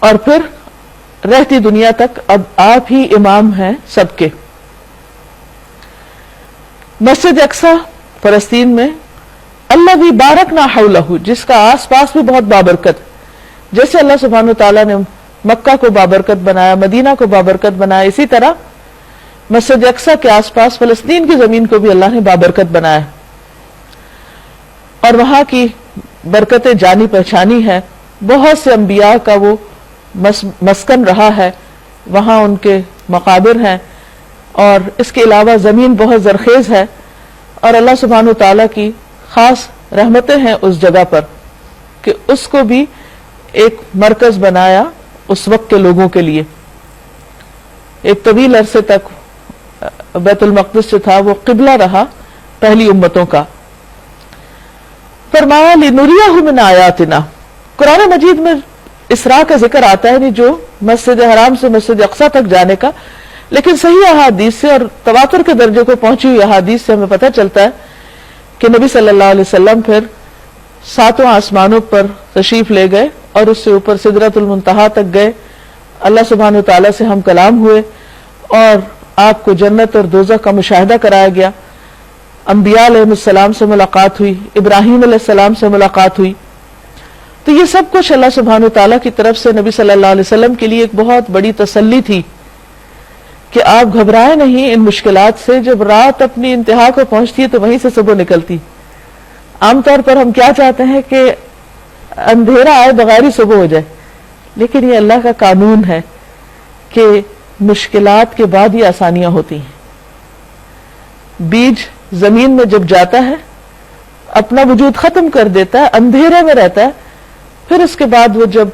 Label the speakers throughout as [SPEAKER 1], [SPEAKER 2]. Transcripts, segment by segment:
[SPEAKER 1] اور پھر رہتی دنیا تک اب آپ ہی امام ہیں سب کے. مسجد اقصی فلسطین میں اللہ بھی بارکنا حولہ، جس کا آس پاس بھی بہت بابرکت، جیسے اللہ سبحانہ تعالیٰ نے مکہ کو بابرکت بنایا، مدینہ کو بابرکت بنایا، اسی طرح مسجد اقصی کے آس پاس فلسطین کی زمین کو بھی اللہ نے بابرکت بنایا، اور وہاں کی برکتیں جانی پہچانی ہے. بہت سے انبیاء کا وہ مسکن رہا ہے، وہاں ان کے مقابر ہیں، اور اس کے علاوہ زمین بہت زرخیز ہے، اور اللہ سبحانہ تعالیٰ کی خاص رحمتیں ہیں اس جگہ پر کہ اس کو بھی ایک مرکز بنایا اس وقت کے لوگوں کے لیے. ایک طویل عرصے تک بیت المقدس جو تھا وہ قبلہ رہا پہلی امتوں کا. فرمایا لنریہ من آیاتنا. قرآن مجید میں اسراء کا ذکر آتا ہے نہیں جو مسجد حرام سے مسجد اقصی تک جانے کا، لیکن صحیح احادیث سے اور تواتر کے درجے کو پہنچی ہوئی احادیث سے ہمیں پتہ چلتا ہے کہ نبی صلی اللہ علیہ وسلم پھر 7 آسمانوں پر تشریف لے گئے اور اس سے اوپر سدرۃ المنتہا تک گئے. اللہ سبحانہ وتعالیٰ سے ہم کلام ہوئے اور آپ کو جنت اور دوزخ کا مشاہدہ کرایا گیا. انبیاء علیہ السلام سے ملاقات ہوئی، ابراہیم علیہ السلام سے ملاقات ہوئی. تو یہ سب کچھ اللہ سبحانہ وتعالیٰ کی طرف سے نبی صلی اللہ علیہ وسلم کے لیے ایک بہت بڑی تسلی تھی کہ آپ گھبرائے نہیں ان مشکلات سے. جب رات اپنی انتہا کو پہنچتی ہے تو وہیں سے صبح نکلتی. عام طور پر ہم کیا چاہتے ہیں کہ اندھیرا آئے بغیر ہی صبح ہو جائے، لیکن یہ اللہ کا قانون ہے کہ مشکلات کے بعد ہی آسانیاں ہوتی ہیں. بیج زمین میں جب جاتا ہے اپنا وجود ختم کر دیتا ہے، اندھیرے میں رہتا ہے، پھر اس کے بعد وہ جب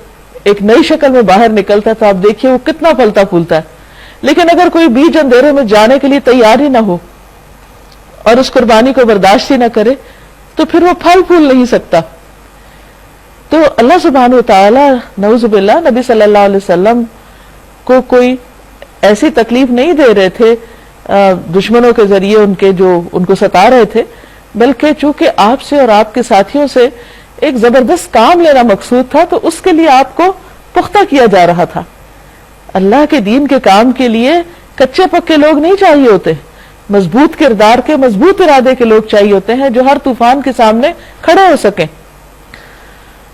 [SPEAKER 1] ایک نئی شکل میں باہر نکلتا ہے تو آپ دیکھیے وہ کتنا پھلتا پھولتا ہے. لیکن اگر کوئی بیج اندھیرے میں جانے کے لیے تیار ہی نہ ہو اور اس قربانی کو برداشت ہی نہ کرے تو پھر وہ پھل پھول نہیں سکتا. تو اللہ سبحانہ وتعالی نعوذ باللہ نبی صلی اللہ علیہ وسلم کو کوئی ایسی تکلیف نہیں دے رہے تھے دشمنوں کے ذریعے ان کو ستا رہے تھے، بلکہ چونکہ آپ سے اور آپ کے ساتھیوں سے ایک زبردست کام لینا مقصود تھا تو اس کے لیے آپ کو پختہ کیا جا رہا تھا. اللہ کے دین کے کام کے لیے کچے پکے لوگ نہیں چاہیے ہوتے، مضبوط کردار کے مضبوط ارادے کے لوگ چاہیے ہوتے ہیں جو ہر طوفان کے سامنے کھڑے ہو سکیں.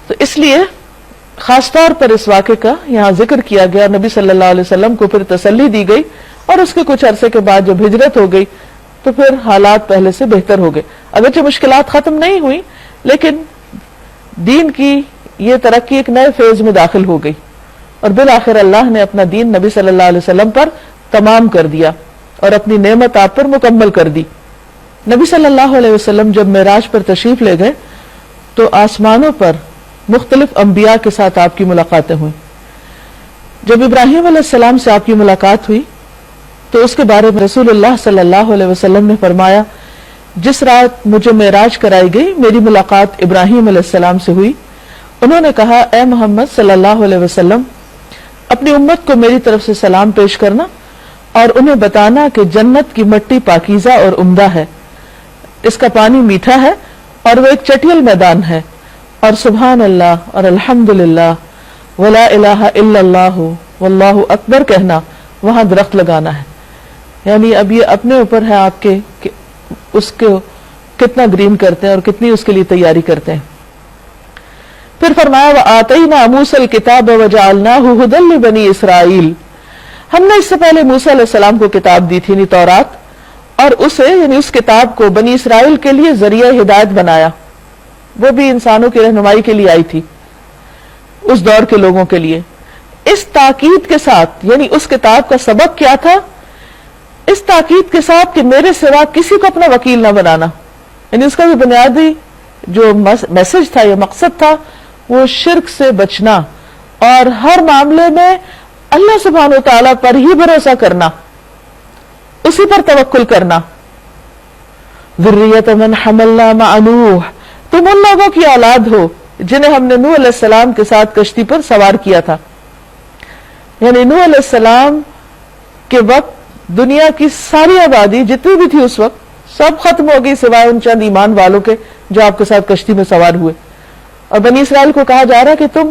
[SPEAKER 1] تو اس لیے خاص طور پر اس واقعے کا یہاں ذکر کیا گیا. نبی صلی اللہ علیہ وسلم کو پھر تسلی دی گئی اور اس کے کچھ عرصے کے بعد جب ہجرت ہو گئی تو پھر حالات پہلے سے بہتر ہو گئے. اگرچہ مشکلات ختم نہیں ہوئی لیکن دین کی یہ ترقی ایک نئے فیز میں داخل ہو گئی اور بالآخر اللہ نے اپنا دین نبی صلی اللہ علیہ وسلم پر تمام کر دیا اور اپنی نعمت آپ پر مکمل کر دی. نبی صلی اللہ علیہ وسلم جب معراج پر تشریف لے گئے تو آسمانوں پر مختلف انبیاء کے ساتھ آپ کی ملاقاتیں ہوئیں. جب ابراہیم علیہ السلام سے آپ کی ملاقات ہوئی تو اس کے بارے میں رسول اللہ صلی اللہ علیہ وسلم نے فرمایا جس رات مجھے معراج کرائی گئی میری ملاقات ابراہیم علیہ السلام سے ہوئی. انہوں نے کہا اے محمد صلی اللہ علیہ وسلم اپنی امت کو میری طرف سے سلام پیش کرنا اور انہیں بتانا کہ جنت کی مٹی پاکیزہ اور عمدہ ہے، اس کا پانی میٹھا ہے اور وہ ایک چٹیل میدان ہے، اور سبحان اللہ اور الحمدللہ ولا الہ الا اللہ واللہ اکبر کہنا وہاں درخت لگانا ہے. یعنی اب یہ اپنے اوپر ہے آپ کے کہ اس کو کتنا گرین کرتے ہیں اور کتنی اس کے لیے تیاری کرتے ہیں. پھر فرمایا وآتینا موسیٰ الکتاب وجعلناہ ھدی لبنی اسرائیل. ہم نے اس سے پہلے موسیٰ علیہ السلام کو کتاب دی تھی تورات، اور اسے یعنی اس کتاب کو بنی اسرائیل کے لیے ذریعہ ہدایت بنایا. وہ بھی انسانوں کی رہنمائی کے لیے آئی تھی اس دور کے لوگوں کے لیے. اس تاکید کے ساتھ یعنی اس کتاب کا سبق کیا تھا؟ اس تاکید کے ساتھ کہ میرے سوا کسی کو اپنا وکیل نہ بنانا. یعنی اس کا جو بنیادی جو میسج تھا یا مقصد تھا وہ شرک سے بچنا اور ہر معاملے میں اللہ سبحانہ وتعالیٰ پر ہی بھروسہ کرنا، اسی پر توکل کرنا. ذریۃ من حملنا مع نوح، تم ان لوگوں کی اولاد ہو جنہیں ہم نے نوح علیہ السلام کے ساتھ کشتی پر سوار کیا تھا. یعنی نوح علیہ السلام کے وقت دنیا کی ساری آبادی جتنی بھی تھی اس وقت سب ختم ہو گئی سوائے ان چند ایمان والوں کے جو آپ کے ساتھ کشتی میں سوار ہوئے. اور بنی اسرائیل کو کہا جا رہا کہ تم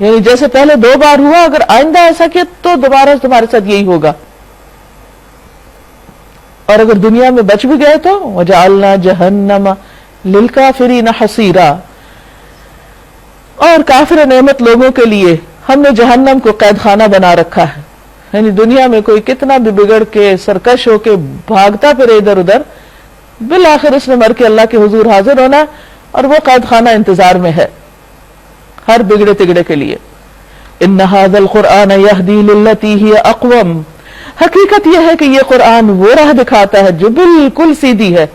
[SPEAKER 1] یعنی جیسے پہلے 2 بار ہوا، اگر آئندہ ایسا کیا تو دوبارہ تمہارے ساتھ یہی ہوگا، اور اگر دنیا میں بچ بھی گئے تو وَجَعَلْنَا جَهَنَّمَ لِلْكَافِرِينَ حَصِيرًا، اور کافر نعمت لوگوں کے لیے ہم نے جہنم کو قید خانہ بنا رکھا ہے. یعنی دنیا میں کوئی کتنا بھی بگڑ کے سرکش ہو کے بھاگتا پھرے ادھر ادھر، بالآخر اس نے مر کے اللہ کے حضور حاضر ہونا، اور وہ قید خانہ انتظار میں ہے ہر بگڑے تگڑے کے لیے. ان هذا القرآن يهدي للتي هي اقوم، حقیقت یہ ہے کہ یہ قرآن وہ راہ دکھاتا ہے جو بالکل سیدھی ہے.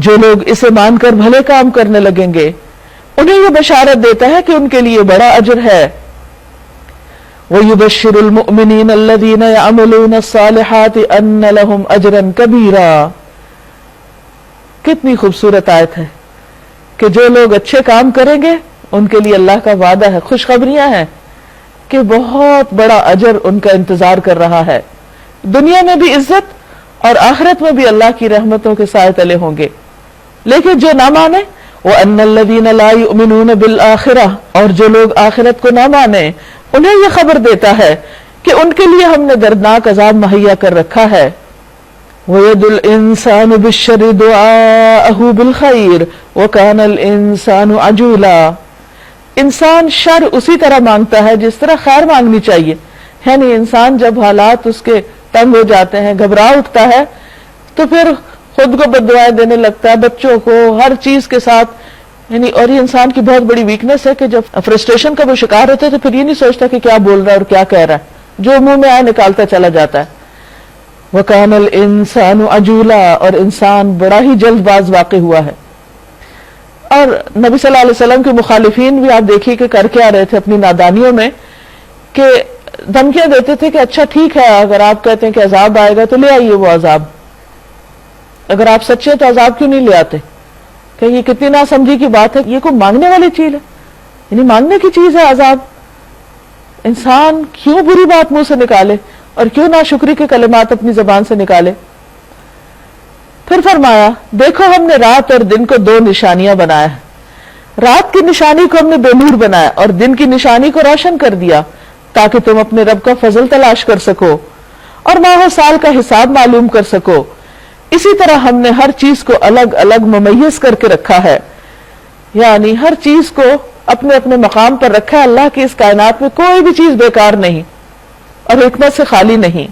[SPEAKER 1] جو لوگ اسے مان کر بھلے کام کرنے لگیں گے انہیں یہ بشارت دیتا ہے کہ ان کے لیے بڑا اجر ہے. وَيُبَشِّرُ الْمُؤْمِنِينَ الَّذِينَ يَعْمَلُونَ الصَّالِحَاتِ أَنَّ لَهُمْ أَجْرًا كَبِيرًا. کتنی خوبصورت آیت ہے کہ جو لوگ اچھے کام کریں گے ان کے لیے اللہ کا وعدہ ہے، خوشخبریاں ہیں کہ بہت بڑا اجر ان کا انتظار کر رہا ہے. دنیا میں بھی عزت اور آخرت میں بھی اللہ کی رحمتوں کے سائے تلے ہوں گے. لیکن جو نہ مانے، وَأَنَّ الَّذِينَ لَا يُؤْمِنُونَ بِالْآخِرَةِ، اور جو لوگ آخرت کو نہ مانے انہیں یہ خبر دیتا ہے کہ ان کے لیے ہم نے دردناک عذاب مہیا کر رکھا ہے. وَيَدُ الْإِنسَانُ بِالشَّرِّ دُعَاءَهُ بِالْخَيْرِ وَكَانَ الْإِنسَانُ عَجُولًا. انسان شر اسی طرح مانگتا ہے جس طرح خیر مانگنی چاہیے. یعنی انسان جب حالات اس کے تنگ ہو جاتے ہیں، گھبرا اٹھتا ہے، تو پھر خود کو بد دعائیں دینے لگتا ہے، بچوں کو، ہر چیز کے ساتھ. یعنی اور یہ انسان کی بہت بڑی ویکنس ہے کہ جب فرسٹریشن کا وہ شکار ہوتا ہے تو پھر یہ نہیں سوچتا کہ کیا بول رہا ہے اور کیا کہہ رہا ہے، جو منہ میں آئے نکالتا چلا جاتا ہے. وَكَانَ الْإِنسَانُ عَجُولًا، اور انسان بڑا ہی جلد باز واقع ہوا ہے. اور نبی صلی اللہ علیہ وسلم کے مخالفین بھی آپ دیکھیے کہ کر کے آ رہے تھے اپنی نادانیوں میں، کہ دھمکیاں دیتے تھے کہ اچھا ٹھیک ہے، اگر آپ کہتے ہیں کہ عذاب آئے گا تو لے آئیے وہ عذاب، اگر آپ سچے تو عذاب کیوں نہیں لے آتے؟ کہ یہ کتنی ناسمجھی کی بات ہے، یہ کوئی مانگنے والی چیز ہے؟ یعنی مانگنے کی چیز ہے عذاب. انسان کیوں بری بات منہ سے نکالے اور کیوں ناشکری کے کلمات اپنی زبان سے نکالے؟ پھر فرمایا دیکھو ہم نے رات اور دن کو 2 نشانیاں بنایا ہے. رات کی نشانی کو ہم نے بے نور بنایا اور دن کی نشانی کو روشن کر دیا تاکہ تم اپنے رب کا فضل تلاش کر سکو اور ماہ و سال کا حساب معلوم کر سکو. اسی طرح ہم نے ہر چیز کو الگ الگ ممیز کر کے رکھا ہے، یعنی ہر چیز کو اپنے اپنے مقام پر رکھا ہے. اللہ کی اس کائنات میں کوئی بھی چیز بیکار نہیں اور حکمت سے خالی نہیں.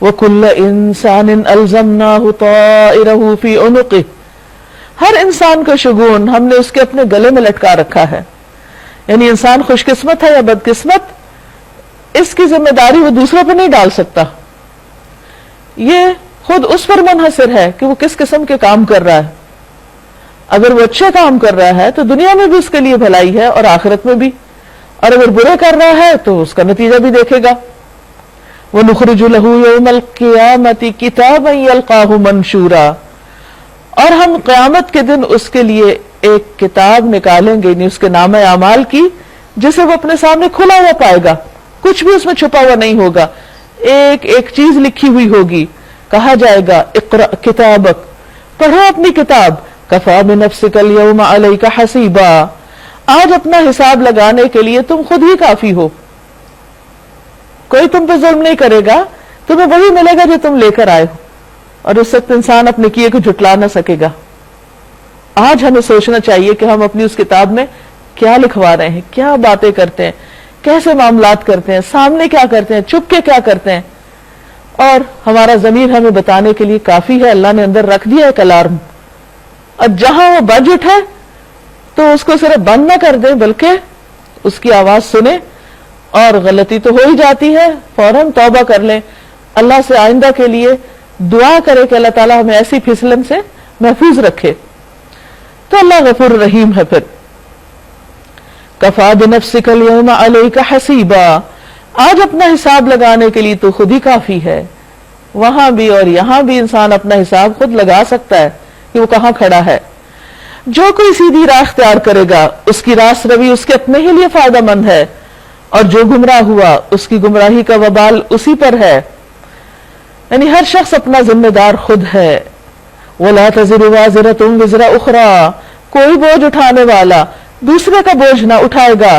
[SPEAKER 1] وَكُلَّ إِنسَانٍ أَلْزَمْنَاهُ طَائِرَهُ فِي عُنُقِهِ، ہر انسان کو شگون ہم نے اس کے اپنے گلے میں لٹکا رکھا ہے. یعنی انسان خوش قسمت ہے یا بدقسمت، اس کی ذمہ داری وہ دوسروں پہ نہیں ڈال سکتا. یہ خود اس پر منحصر ہے کہ وہ کس قسم کے کام کر رہا ہے. اگر وہ اچھے کام کر رہا ہے تو دنیا میں بھی اس کے لیے بھلائی ہے اور آخرت میں بھی، اور اگر برے کر رہا ہے تو اس کا نتیجہ بھی دیکھے گا. وَنُخْرِجُ لَهُ يَوْمَ الْقِيَامَةِ كِتَابًا يَلْقَاهُ مَنْشُورًا، اور ہم قیامت کے دن اس کے لیے ایک کتاب نکالیں گے، یعنی اس کے نامہ اعمال کی، جسے وہ اپنے سامنے کھلا ہوا پائے گا، کچھ بھی اس میں چھپا ہوا نہیں ہوگا، ایک ایک چیز لکھی ہوئی ہوگی. کہا جائے گا اقرأ کتابک، پڑھو اپنی کتاب، کفا بنفسک اليوم علیک حسیبا، آج اپنا حساب لگانے کے لیے تم خود ہی کافی ہو. کوئی تم پہ ظلم نہیں کرے گا، تمہیں وہی ملے گا جو تم لے کر آئے ہو، اور اس وقت انسان اپنے کیے کو جھٹلا نہ سکے گا. آج ہمیں سوچنا چاہیے کہ ہم اپنی اس کتاب میں کیا لکھوا رہے ہیں، کیا باتیں کرتے ہیں، کیسے معاملات کرتے ہیں، سامنے کیا کرتے ہیں، چھپ کے کیا کرتے ہیں. اور ہمارا ضمیر ہمیں بتانے کے لیے کافی ہے. اللہ نے اندر رکھ دیا ایک الارم، اور جہاں وہ بج اٹھے تو اس کو صرف بند نہ کر دیں بلکہ اس کی آواز سنیں، اور غلطی تو ہو ہی جاتی ہے فوراً توبہ کر لیں، اللہ سے آئندہ کے لیے دعا کرے کہ اللہ تعالیٰ ہمیں ایسی پھسلن سے محفوظ رکھے. تو اللہ غفور رحیم ہے. پھر کفا بنفسک اليوم علیک حسیبا، آج اپنا حساب لگانے کے لیے تو خود ہی کافی ہے. وہاں بھی اور یہاں بھی انسان اپنا حساب خود لگا سکتا ہے کہ وہ کہاں کھڑا ہے. جو کوئی سیدھی راہ اختیار کرے گا اس کی راست روی اس کے اپنے ہی لیے فائدہ مند ہے، اور جو گمراہ ہوا اس کی گمراہی کا وبال اسی پر ہے. یعنی ہر شخص اپنا ذمہ دار خود ہے. وَلَا تَزِرُ وَازِرَةٌ وِزْرَ أُخْرَى، کوئی بوجھ اٹھانے والا دوسرے کا بوجھ نہ اٹھائے گا،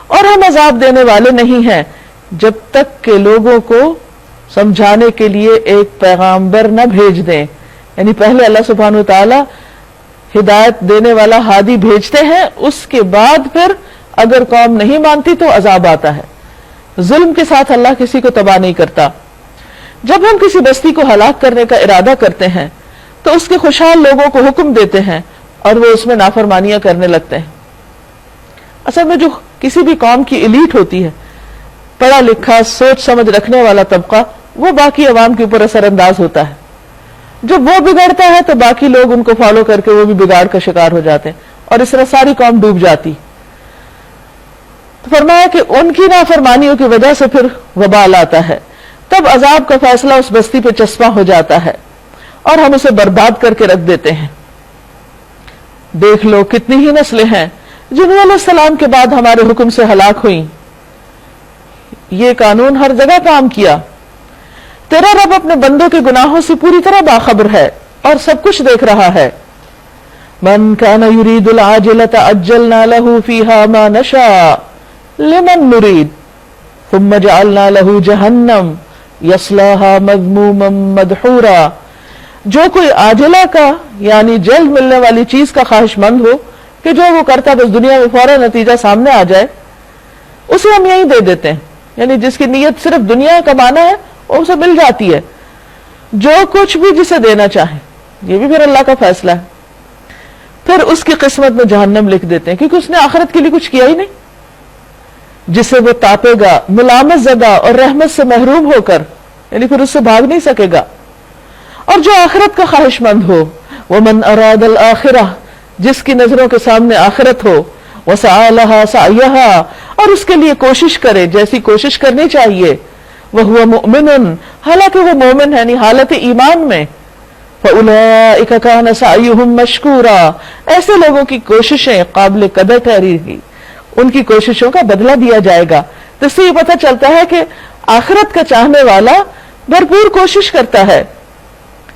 [SPEAKER 1] اور ہم عذاب دینے والے نہیں ہیں جب تک کہ لوگوں کو سمجھانے کے لیے ایک پیغامبر نہ بھیج دیں. یعنی پہلے اللہ سبحانہ وتعالی ہدایت دینے والا ہادی بھیجتے ہیں، اس کے بعد پھر اگر قوم نہیں مانتی تو عذاب آتا ہے. ظلم کے ساتھ اللہ کسی کو تباہ نہیں کرتا. جب ہم کسی بستی کو ہلاک کرنے کا ارادہ کرتے ہیں تو اس کے خوشحال لوگوں کو حکم دیتے ہیں اور وہ اس میں نافرمانیاں کرنے لگتے ہیں. اصل میں جو کسی بھی قوم کی ایلیٹ ہوتی ہے، پڑھا لکھا سوچ سمجھ رکھنے والا طبقہ، وہ باقی عوام کے اوپر اثر انداز ہوتا ہے. جب وہ بگڑتا ہے تو باقی لوگ ان کو فالو کر کے وہ بھی بگاڑ کا شکار ہو جاتے ہیں، اور اس طرح ساری قوم ڈوب جاتی. تو فرمایا کہ ان کی نافرمانیوں کی وجہ سے پھر وبال آتا ہے، تب عذاب کا فیصلہ اس بستی پہ چسپاں ہو جاتا ہے اور ہم اسے برباد کر کے رکھ دیتے ہیں. دیکھ لو کتنی ہی نسلیں ہیں جو نوح علیہ السلام کے بعد ہمارے حکم سے ہلاک ہوئیں. یہ قانون ہر جگہ کام کیا. تیرا رب اپنے بندوں کے گناہوں سے پوری طرح باخبر ہے اور سب کچھ دیکھ رہا ہے. من كان يريد العاجلة عجلنا له فيها ما نشاء لمن نريد ثم جعلنا له جهنم يصلاها مذموما مدحورا. جو کوئی عاجلہ کا یعنی جلد ملنے والی چیز کا خواہش مند ہو کہ جو وہ کرتا بس دنیا میں فوراً نتیجہ سامنے آ جائے، اسے ہم یہی دے دیتے ہیں. یعنی جس کی نیت صرف دنیا کمانا ہے وہ اسے مل جاتی ہے، جو کچھ بھی جسے دینا چاہے. یہ بھی پھر اللہ کا فیصلہ ہے. پھر اس کی قسمت میں جہنم لکھ دیتے ہیں کیونکہ اس نے آخرت کے لیے کچھ کیا ہی نہیں. جسے وہ تاپے گا ملامت زدہ اور رحمت سے محروم ہو کر، یعنی پھر اس سے بھاگ نہیں سکے گا. اور جو آخرت کا خواہش مند ہو، وَمَنْ أَرَادَ الْآخِرَةَ، جس کی نظروں کے سامنے آخرت ہو، وَسَعَى لَهَا سَعْيَهَا، اور اس کے لیے کوشش کرے جیسی کوشش کرنی چاہیے، وَهُوَ مُؤْمِنٌ، حالانکہ وہ مومن ہے، یعنی حالت ایمان میں، فَأُولَئِكَ كَانَ سَعْيُهُمْ مَشْكُورًا، ایسے لوگوں کی کوششیں قابل قدر ٹھہری گی، ان کی کوششوں کا بدلہ دیا جائے گا. تو اس سے یہ پتہ چلتا ہے کہ آخرت کا چاہنے والا بھرپور کوشش کرتا ہے.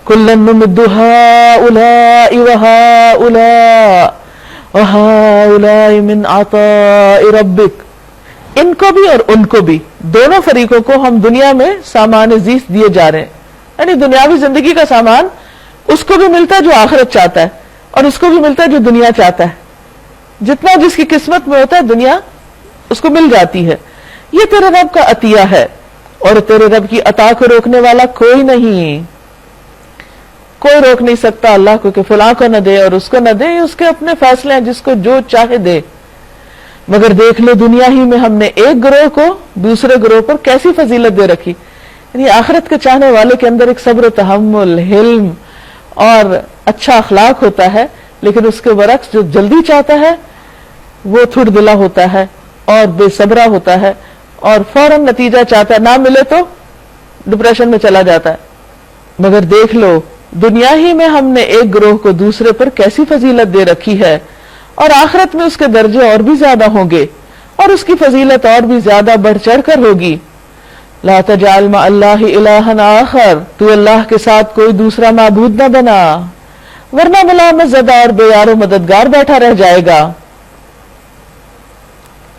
[SPEAKER 1] كُلًّا نُمِدُّ هَؤُلَاءِ وَهَؤُلَاءِ وَهَؤُلَاءِ مِنْ عَطَاءِ رَبِّكَ، ان کو بھی اور ان کو بھی، دونوں فریقوں کو ہم دنیا میں سامان زیست دیے جا رہے ہیں. یعنی دنیاوی زندگی کا سامان اس کو بھی ملتا ہے جو آخرت چاہتا ہے، اور اس کو بھی ملتا ہے جو دنیا چاہتا ہے. جتنا جس کی قسمت میں ہوتا ہے دنیا اس کو مل جاتی ہے. یہ تیرے رب کا عطیہ ہے، اور تیرے رب کی عطا کو روکنے والا کوئی نہیں. کوئی روک نہیں سکتا اللہ کو کہ فلاں کو نہ دے اور اس کو نہ دے. اس کے اپنے فیصلے ہیں، جس کو جو چاہے دے. مگر دیکھ لو دنیا ہی میں ہم نے ایک گروہ کو دوسرے گروہ پر کیسی فضیلت دے رکھی. یعنی آخرت کے چاہنے والے کے اندر ایک صبر و تحمل، حلم اور اچھا اخلاق ہوتا ہے، لیکن اس کے برعکس جو جلدی چاہتا ہے وہ تھوڑ دلا ہوتا ہے اور بے صبرا ہوتا ہے، اور فوراً نتیجہ چاہتا ہے، نہ ملے تو ڈپریشن میں چلا جاتا ہے. مگر دیکھ لو دنیا ہی میں ہم نے ایک گروہ کو دوسرے پر کیسی فضیلت دے رکھی ہے، اور آخرت میں اس کے درجے اور بھی زیادہ ہوں گے اور اس کی فضیلت اور بھی زیادہ بڑھ چڑھ کر ہوگی. لا تجعل مع اللہ الہا آخر، تو اللہ کے ساتھ کوئی دوسرا معبود نہ بنا، ورنہ ملامت زدہ اور بے یار و مددگار بیٹھا رہ جائے گا.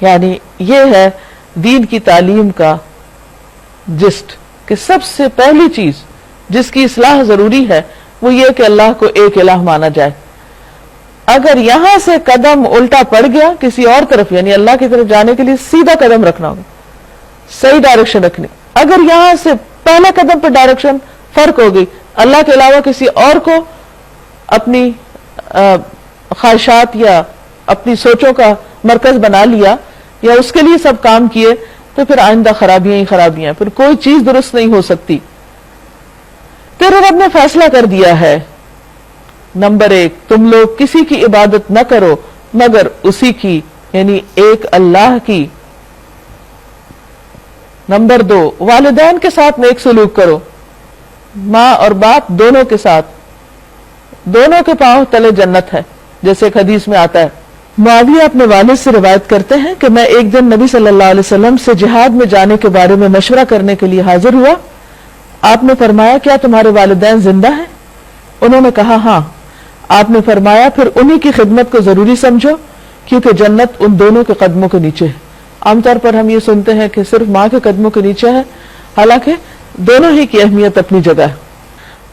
[SPEAKER 1] یعنی یہ ہے دین کی تعلیم کا جسٹ، کہ سب سے پہلی چیز جس کی اصلاح ضروری ہے وہ یہ کہ اللہ کو ایک الہ مانا جائے. اگر یہاں سے قدم الٹا پڑ گیا کسی اور طرف، یعنی اللہ کی طرف جانے کے لیے سیدھا قدم رکھنا ہوگا، صحیح ڈائریکشن رکھنی. اگر یہاں سے پہلے قدم پر ڈائریکشن فرق ہو گئی، اللہ کے علاوہ کسی اور کو اپنی خواہشات یا اپنی سوچوں کا مرکز بنا لیا یا اس کے لیے سب کام کیے، تو پھر آئندہ خرابیاں ہی خرابیاں، پھر کوئی چیز درست نہیں ہو سکتی. تیرے رب نے فیصلہ کر دیا ہے، نمبر 1 تم لوگ کسی کی عبادت نہ کرو مگر اسی کی، یعنی ایک اللہ کی. نمبر 2 والدین کے ساتھ نیک سلوک کرو، ماں اور باپ دونوں کے ساتھ، دونوں کے پاؤں تلے جنت ہے، جیسے ایک حدیث میں آتا ہے. معاویہ اپنے والد سے روایت کرتے ہیں کہ میں ایک دن نبی صلی اللہ علیہ وسلم سے جہاد میں جانے کے بارے میں مشورہ کرنے کے لیے حاضر ہوا. آپ نے فرمایا کیا تمہارے والدین زندہ ہیں؟ انہوں نے کہا ہاں. آپ نے فرمایا پھر انہی کی خدمت کو ضروری سمجھو کیونکہ جنت ان دونوں کے قدموں کے نیچے ہے۔ عام طور پر ہم یہ سنتے ہیں کہ صرف ماں کے قدموں کے نیچے ہے، حالانکہ دونوں ہی کی اہمیت اپنی جگہ ہے۔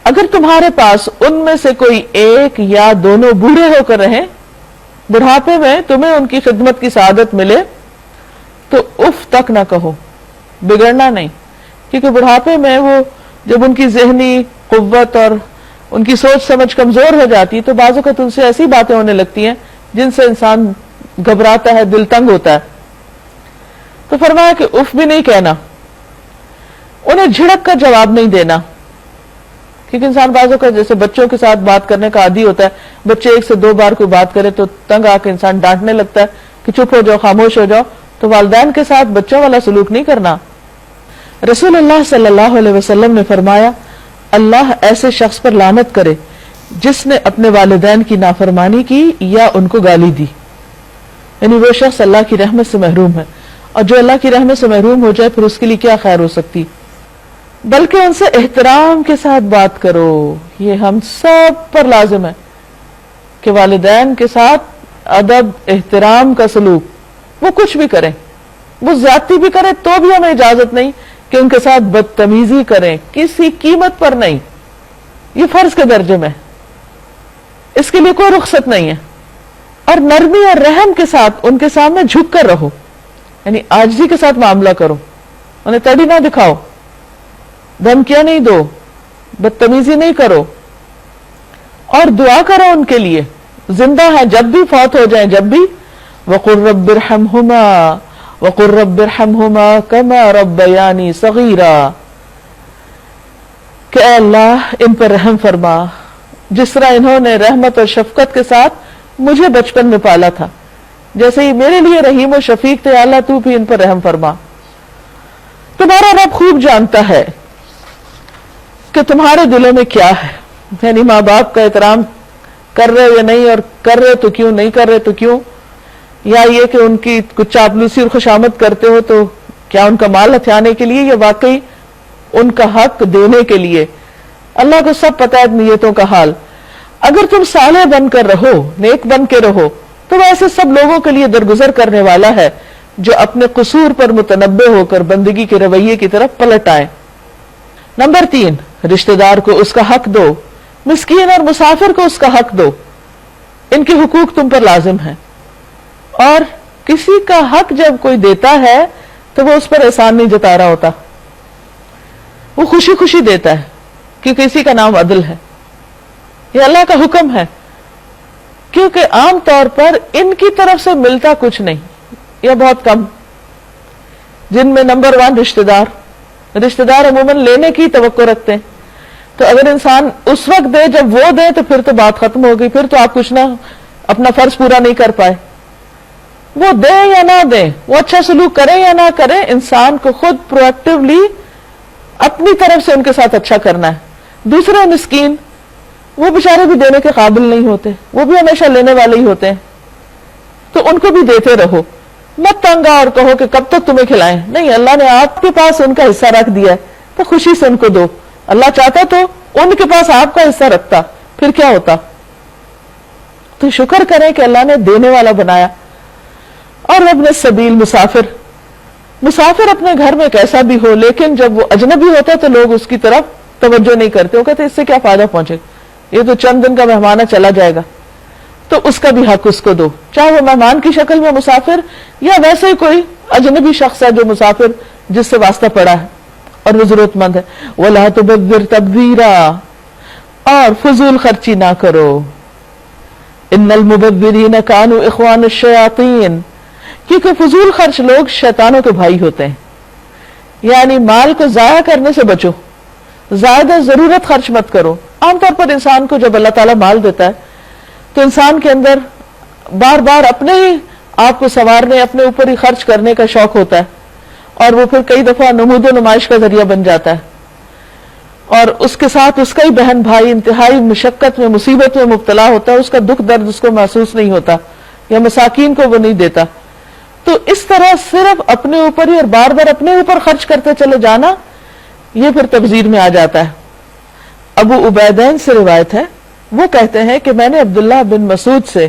[SPEAKER 1] اگر تمہارے پاس ان میں سے کوئی ایک یا دونوں بوڑھے ہو کر رہیں، بڑھاپے میں تمہیں ان کی خدمت کی سعادت ملے تو اف تک نہ کہو، بگڑنا نہیں، کیونکہ بڑھاپے میں وہ جب ان کی ذہنی قوت اور ان کی سوچ سمجھ کمزور ہو جاتی تو بعض اوقات ان سے ایسی باتیں ہونے لگتی ہیں جن سے انسان گھبراتا ہے، دل تنگ ہوتا ہے۔ تو فرمایا کہ اف بھی نہیں کہنا، انہیں جھڑک کر جواب نہیں دینا، کیونکہ انسان بعض اوقات جیسے بچوں کے ساتھ بات کرنے کا عادی ہوتا ہے، بچے ایک سے دو بار کوئی بات کرے تو تنگ آ کے انسان ڈانٹنے لگتا ہے کہ چپ ہو جاؤ، خاموش ہو جاؤ، تو والدین کے ساتھ بچوں والا سلوک نہیں کرنا۔ رسول اللہ صلی اللہ علیہ وسلم نے فرمایا، اللہ ایسے شخص پر لعنت کرے جس نے اپنے والدین کی نافرمانی کی یا ان کو گالی دی، یعنی وہ شخص اللہ کی رحمت سے محروم ہے، اور جو اللہ کی رحمت سے محروم ہو جائے پھر اس کے لیے کیا خیر ہو سکتی۔ بلکہ ان سے احترام کے ساتھ بات کرو، یہ ہم سب پر لازم ہے کہ والدین کے ساتھ ادب، احترام کا سلوک، وہ کچھ بھی کریں، وہ زیادتی بھی کریں تو بھی ہمیں اجازت نہیں کہ ان کے ساتھ بدتمیزی کریں، کسی قیمت پر نہیں، یہ فرض کے درجے میں، اس کے لیے کوئی رخصت نہیں ہے۔ اور نرمی اور رحم کے ساتھ ان کے سامنے جھک کر رہو، یعنی عاجزی کے ساتھ معاملہ کرو، انہیں تڑی نہ دکھاؤ، دھمکیاں نہیں دو، بدتمیزی نہیں کرو، اور دعا کرو ان کے لیے، زندہ ہیں جب بھی، فوت ہو جائیں جب بھی، وَقُلْ رَبِّ ارْحَمْهُمَا وَقُلْ رَبِّ ارْحَمْهُمَا كَمَا رَبَّيَانِي صَغِيرًا، کہ اے اللہ ان پر رحم فرما جس طرح انہوں نے رحمت اور شفقت کے ساتھ مجھے بچپن میں پالا تھا، جیسے ہی میرے لیے رحیم و شفیق تھے، اللہ تو بھی ان پر رحم فرما۔ تمہارا رب خوب جانتا ہے کہ تمہارے دلوں میں کیا ہے، یعنی ماں باپ کا احترام کر رہے ہو یا نہیں، اور کر رہے تو کیوں، نہیں کر رہے تو کیوں، یا یہ کہ ان کی کچھ چاپلوسی اور خوشامد کرتے ہو تو کیا ان کا مال ہتھیانے کے لیے یا واقعی ان کا حق دینے کے لیے۔ اللہ کو سب پتہ ہے نیتوں کا حال۔ اگر تم صالح بن کر رہو، نیک بن کے رہو، تو وہ ایسے سب لوگوں کے لیے درگزر کرنے والا ہے جو اپنے قصور پر متنبہ ہو کر بندگی کے رویے کی طرف پلٹ آئے۔ نمبر 3، رشتہ دار کو اس کا حق دو، مسکین اور مسافر کو اس کا حق دو، ان کے حقوق تم پر لازم ہیں۔ اور کسی کا حق جب کوئی دیتا ہے تو وہ اس پر احسان نہیں جتا رہا ہوتا، وہ خوشی خوشی دیتا ہے، کیونکہ اسی کا نام عدل ہے، یہ اللہ کا حکم ہے۔ کیونکہ عام طور پر ان کی طرف سے ملتا کچھ نہیں یا بہت کم، جن میں نمبر 1 رشتہ دار عموماً لینے کی توقع رکھتے ہیں، تو اگر انسان اس وقت دے جب وہ دے تو پھر تو بات ختم ہو گئی، پھر تو آپ کچھ نہ اپنا فرض پورا نہیں کر پائے۔ وہ دے یا نہ دے، وہ اچھا سلوک کرے یا نہ کرے، انسان کو خود پروایکٹیولی اپنی طرف سے ان کے ساتھ اچھا کرنا ہے۔ دوسرا مسکین، وہ بیچارے بھی دینے کے قابل نہیں ہوتے، وہ بھی ہمیشہ لینے والے ہی ہوتے ہیں، تو ان کو بھی دیتے رہو، مت تنگا اور کہو کہ کب تک تمہیں کھلائیں، نہیں، اللہ نے آپ کے پاس ان کا حصہ رکھ دیا ہے تو خوشی سے ان کو دو۔ اللہ چاہتا تو ان کے پاس آپ کا حصہ رکھتا، پھر کیا ہوتا؟ تو شکر کریں کہ اللہ نے دینے والا بنایا۔ اور ابن السبیل، مسافر اپنے گھر میں کیسا بھی ہو، لیکن جب وہ اجنبی ہوتا ہے تو لوگ اس کی طرف توجہ نہیں کرتے، وہ کہتے ہیں اس سے کیا فائدہ پہنچے، یہ تو چند دن کا مہمان ہے، چلا جائے گا، تو اس کا بھی حق اس کو دو، چاہے وہ مہمان کی شکل میں مسافر یا ویسے ہی کوئی اجنبی شخص ہے جو مسافر جس سے واسطہ پڑا ہے اور وہ ضرورت مند ہے۔ وَلَا تُبَذِّرْ تَبْذِيرًا، اور فضول خرچی نہ کرو، إِنَّ الْمُبَذِّرِينَ كَانُوا إِخْوَانَ الشَّيَاطِينَ، کیونکہ فضول خرچ لوگ شیطانوں کے بھائی ہوتے ہیں، یعنی مال کو ضائع کرنے سے بچو، زیادہ ضرورت خرچ مت کرو۔ عام طور پر انسان کو جب اللہ تعالیٰ مال دیتا ہے تو انسان کے اندر بار بار اپنے ہی آپ کو سنوارنے، اپنے اوپر ہی خرچ کرنے کا شوق ہوتا ہے، اور وہ پھر کئی دفعہ نمود و نمائش کا ذریعہ بن جاتا ہے، اور اس کے ساتھ اس کا ہی بہن بھائی انتہائی مشقت میں، مصیبت میں مبتلا ہوتا ہے، اس کا دکھ درد اس کو محسوس نہیں ہوتا، یا مساکین کو وہ نہیں دیتا۔ تو اس طرح صرف اپنے اوپر ہی اور بار بار اپنے اوپر خرچ کرتے چلے جانا، یہ پھر تبذیر میں آ جاتا ہے۔ ابو عبیدین سے روایت ہے، وہ کہتے ہیں کہ میں نے عبداللہ بن مسعود سے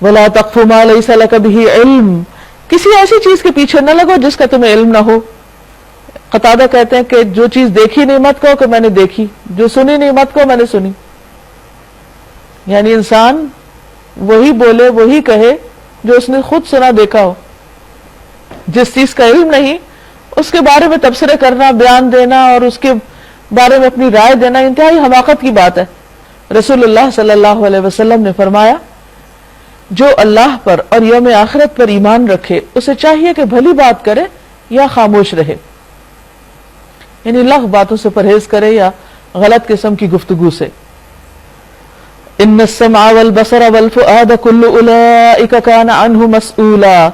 [SPEAKER 1] وَلَا تَقْفُ مَا لَيْسَ لَكَ بِهِ عِلْمٌ، کسی ایسی چیز کے پیچھے نہ لگو جس کا تمہیں علم نہ ہو۔ قتادہ کہتے ہیں کہ جو چیز دیکھی نہیں مت کہو کہ میں نے دیکھی، جو سنی نہیں مت کہو میں نے سنی۔ یعنی انسان وہی بولے، وہی کہے جو اس نے خود سنا دیکھا ہو۔ جس چیز کا علم نہیں اس کے بارے میں تبصرے کرنا، بیان دینا اور اس کے بارے میں اپنی رائے دینا انتہائی حماقت کی بات ہے۔ رسول اللہ صلی اللہ علیہ وسلم نے فرمایا جو اللہ پر اور یوم آخرت پر ایمان رکھے اسے چاہیے کہ بھلی بات کرے یا خاموش رہے، یعنی لغو باتوں سے پرہیز کرے یا غلط قسم کی گفتگو سے۔ ان السمع والبصر والفؤاد كل اولئک کان عنہ مسئولا،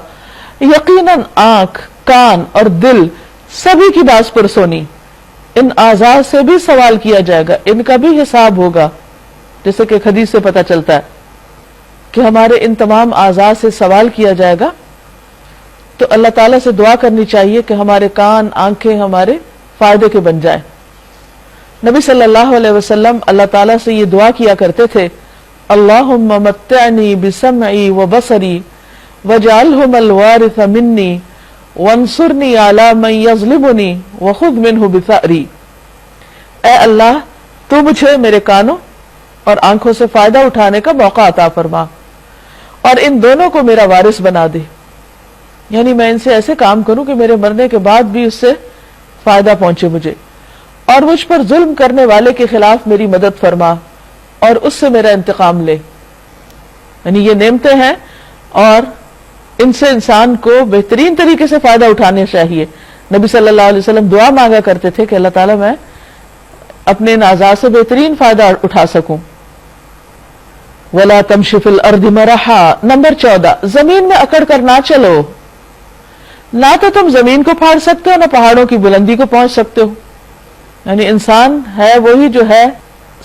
[SPEAKER 1] یقیناً آنکھ، کان اور دل سبھی کی باز پرسونی، ان اعضاء سے بھی سوال کیا جائے گا، ان کا بھی حساب ہوگا۔ جیسے کہ حدیث سے پتہ چلتا ہے کہ ہمارے ان تمام اعضاء سے سوال کیا جائے گا، تو اللہ تعالیٰ سے دعا کرنی چاہیے کہ ہمارے کان، آنکھیں ہمارے فائدے کے بن جائیں۔ نبی صلی اللہ علیہ وسلم اللہ تعالیٰ سے یہ دعا کیا کرتے تھے، اللہم متعنی بسمعی وبصری وجعلہم الوارث منی وانصرنی علی من یظلمنی وخذ منہ بثأری۔ اے اللہ تو مجھے میرے کانوں اور آنکھوں سے فائدہ اٹھانے کا موقع عطا فرما اور ان دونوں کو میرا وارث بنا دے، یعنی میں ان سے ایسے کام کروں کہ میرے مرنے کے بعد بھی اس سے فائدہ پہنچے مجھے، اور مجھ پر ظلم کرنے والے کے خلاف میری مدد فرما اور اس سے میرا انتقام لے۔ یعنی یہ نعمتیں ہیں اور ان سے انسان کو بہترین طریقے سے فائدہ اٹھانے چاہیے۔ نبی صلی اللہ علیہ وسلم دعا مانگا کرتے تھے کہ اللہ تعالیٰ میں اپنے ان اعضاء سے بہترین فائدہ اٹھا سکوں۔ وَلَا تَمْشِ فِي الْأَرْضِ مَرَحًا، نمبر 14، زمین میں اکڑ کر نہ چلو۔ نہ تو تم زمین کو پھاڑ سکتے ہو، نہ پہاڑوں کی بلندی کو پہنچ سکتے ہو۔ یعنی انسان ہے وہی جو ہے،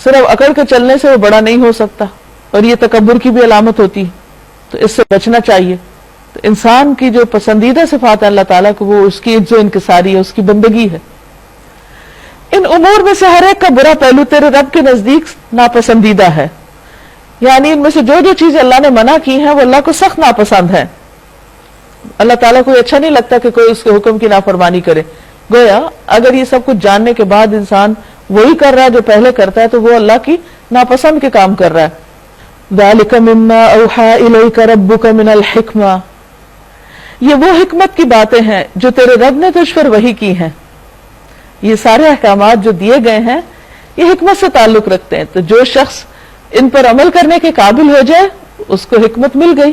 [SPEAKER 1] صرف اکڑ کے چلنے سے وہ بڑا نہیں ہو سکتا، اور یہ تکبر کی بھی علامت ہوتی ہے، تو اس سے بچنا چاہیے۔ تو انسان کی جو پسندیدہ صفات ہے اللہ تعالیٰ کو، وہ اس کی عجز و انکساری ہے، اس کی بندگی ہے۔ ان امور میں سے ہر ایک کا برا پہلو تیرے رب کے نزدیک ناپسندیدہ ہے، یعنی ان میں سے جو جو چیزیں اللہ نے منع کی ہیں وہ اللہ کو سخت ناپسند ہیں۔ اللہ تعالیٰ کو اچھا نہیں لگتا کہ کوئی اس کے حکم کی نافرمانی کرے۔ گویا اگر یہ سب کچھ جاننے کے بعد انسان وہی کر رہا ہے جو پہلے کرتا ہے، تو وہ اللہ کی ناپسند کے کام کر رہا ہے۔ ذَلِكَ مِمَّا أَوْحَى إِلَيْكَ رَبُّكَ مِنَ الْحِكْمَةِ، یہ وہ حکمت کی باتیں ہیں جو تیرے رب نے تجھ پر وحی کی ہیں۔ یہ سارے احکامات جو دیے گئے ہیں یہ حکمت سے تعلق رکھتے ہیں، تو جو شخص ان پر عمل کرنے کے قابل ہو جائے اس کو حکمت مل گئی۔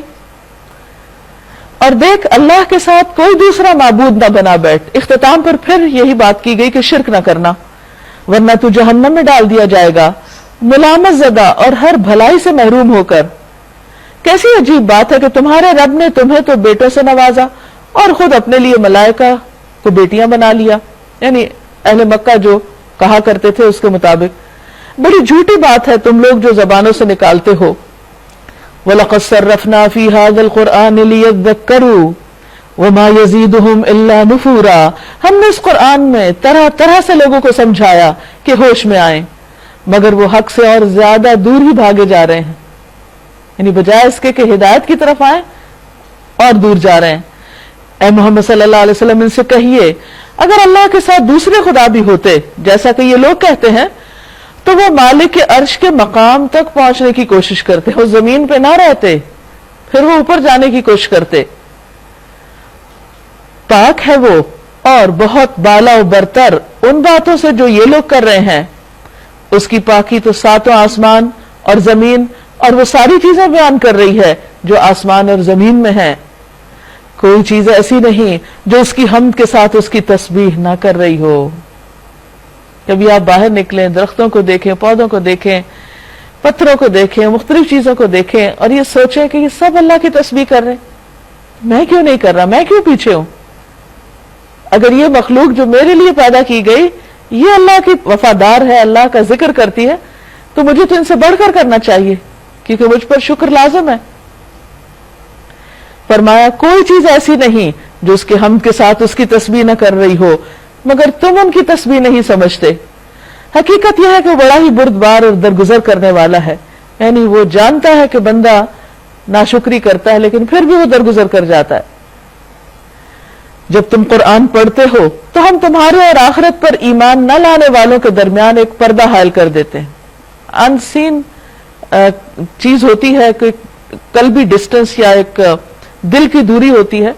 [SPEAKER 1] اور دیکھ اللہ کے ساتھ کوئی دوسرا معبود نہ بنا بیٹھ۔ اختتام پر پھر یہی بات کی گئی کہ شرک نہ کرنا، ورنہ تو جہنم میں ڈال دیا جائے گا ملامت زدہ اور ہر بھلائی سے محروم ہو کر۔ کیسی عجیب بات ہے کہ تمہارے رب نے تمہیں تو بیٹوں سے نوازا اور خود اپنے لیے ملائکہ کو بیٹیاں بنا لیا، یعنی اہل مکہ جو کہا کرتے تھے اس کے مطابق۔ بڑی جھوٹی بات ہے تم لوگ جو زبانوں سے نکالتے ہو۔ وَلَقَدْ صَرَّفْنَا فِي هَذَا الْقُرْآنِ لِيَذَّكَّرُوا وَمَا يَزِيدُهُمْ إِلَّا نُفُورًا، ہم نے اس قرآن میں طرح طرح سے لوگوں کو سمجھایا کہ ہوش میں آئیں، مگر وہ حق سے اور زیادہ دور ہی بھاگے جا رہے ہیں، یعنی بجائے اس کے کہ ہدایت کی طرف آئیں اور دور جا رہے ہیں۔ اے محمد صلی اللہ علیہ وسلم ان سے کہیے اگر اللہ کے ساتھ دوسرے خدا بھی ہوتے جیسا کہ یہ لوگ کہتے ہیں تو وہ مالک کے عرش کے مقام تک پہنچنے کی کوشش کرتے، وہ زمین پہ نہ رہتے، پھر وہ اوپر جانے کی کوشش کرتے۔ پاک ہے وہ اور بہت بالا و برتر ان باتوں سے جو یہ لوگ کر رہے ہیں، اس کی پاکی تو ساتوں آسمان اور زمین اور وہ ساری چیزیں بیان کر رہی ہے جو آسمان اور زمین میں ہیں۔ کوئی چیز ایسی نہیں جو اس کی حمد کے ساتھ اس کی تسبیح نہ کر رہی ہو۔ کبھی آپ باہر نکلیں، درختوں کو دیکھیں، پودوں کو دیکھیں، پتھروں کو دیکھیں، مختلف چیزوں کو دیکھیں اور یہ سوچیں کہ یہ سب اللہ کی تسبیح کر رہے ہیں، میں کیوں نہیں کر رہا، میں کیوں پیچھے ہوں؟ اگر یہ مخلوق جو میرے لیے پیدا کی گئی یہ اللہ کی وفادار ہے، اللہ کا ذکر کرتی ہے، تو مجھے تو ان سے بڑھ کر کرنا چاہیے کیونکہ مجھ پر شکر لازم ہے۔ فرمایا کوئی چیز ایسی نہیں جو اس کے حمد کے ساتھ اس کی تسبیح نہ کر رہی ہو، مگر تم ان کی تسبیح نہیں سمجھتے۔ حقیقت یہ ہے کہ وہ بڑا ہی بردبار اور درگزر کرنے والا ہے، یعنی وہ جانتا ہے کہ بندہ ناشکری کرتا ہے لیکن پھر بھی وہ درگزر کر جاتا ہے. جب تم قرآن پڑھتے ہو تو ہم تمہارے اور آخرت پر ایمان نہ لانے والوں کے درمیان ایک پردہ حائل کر دیتے ہیں. ان سین چیز ہوتی ہے کہ قلبی ڈسٹنس یا ایک دل کی دوری ہوتی ہے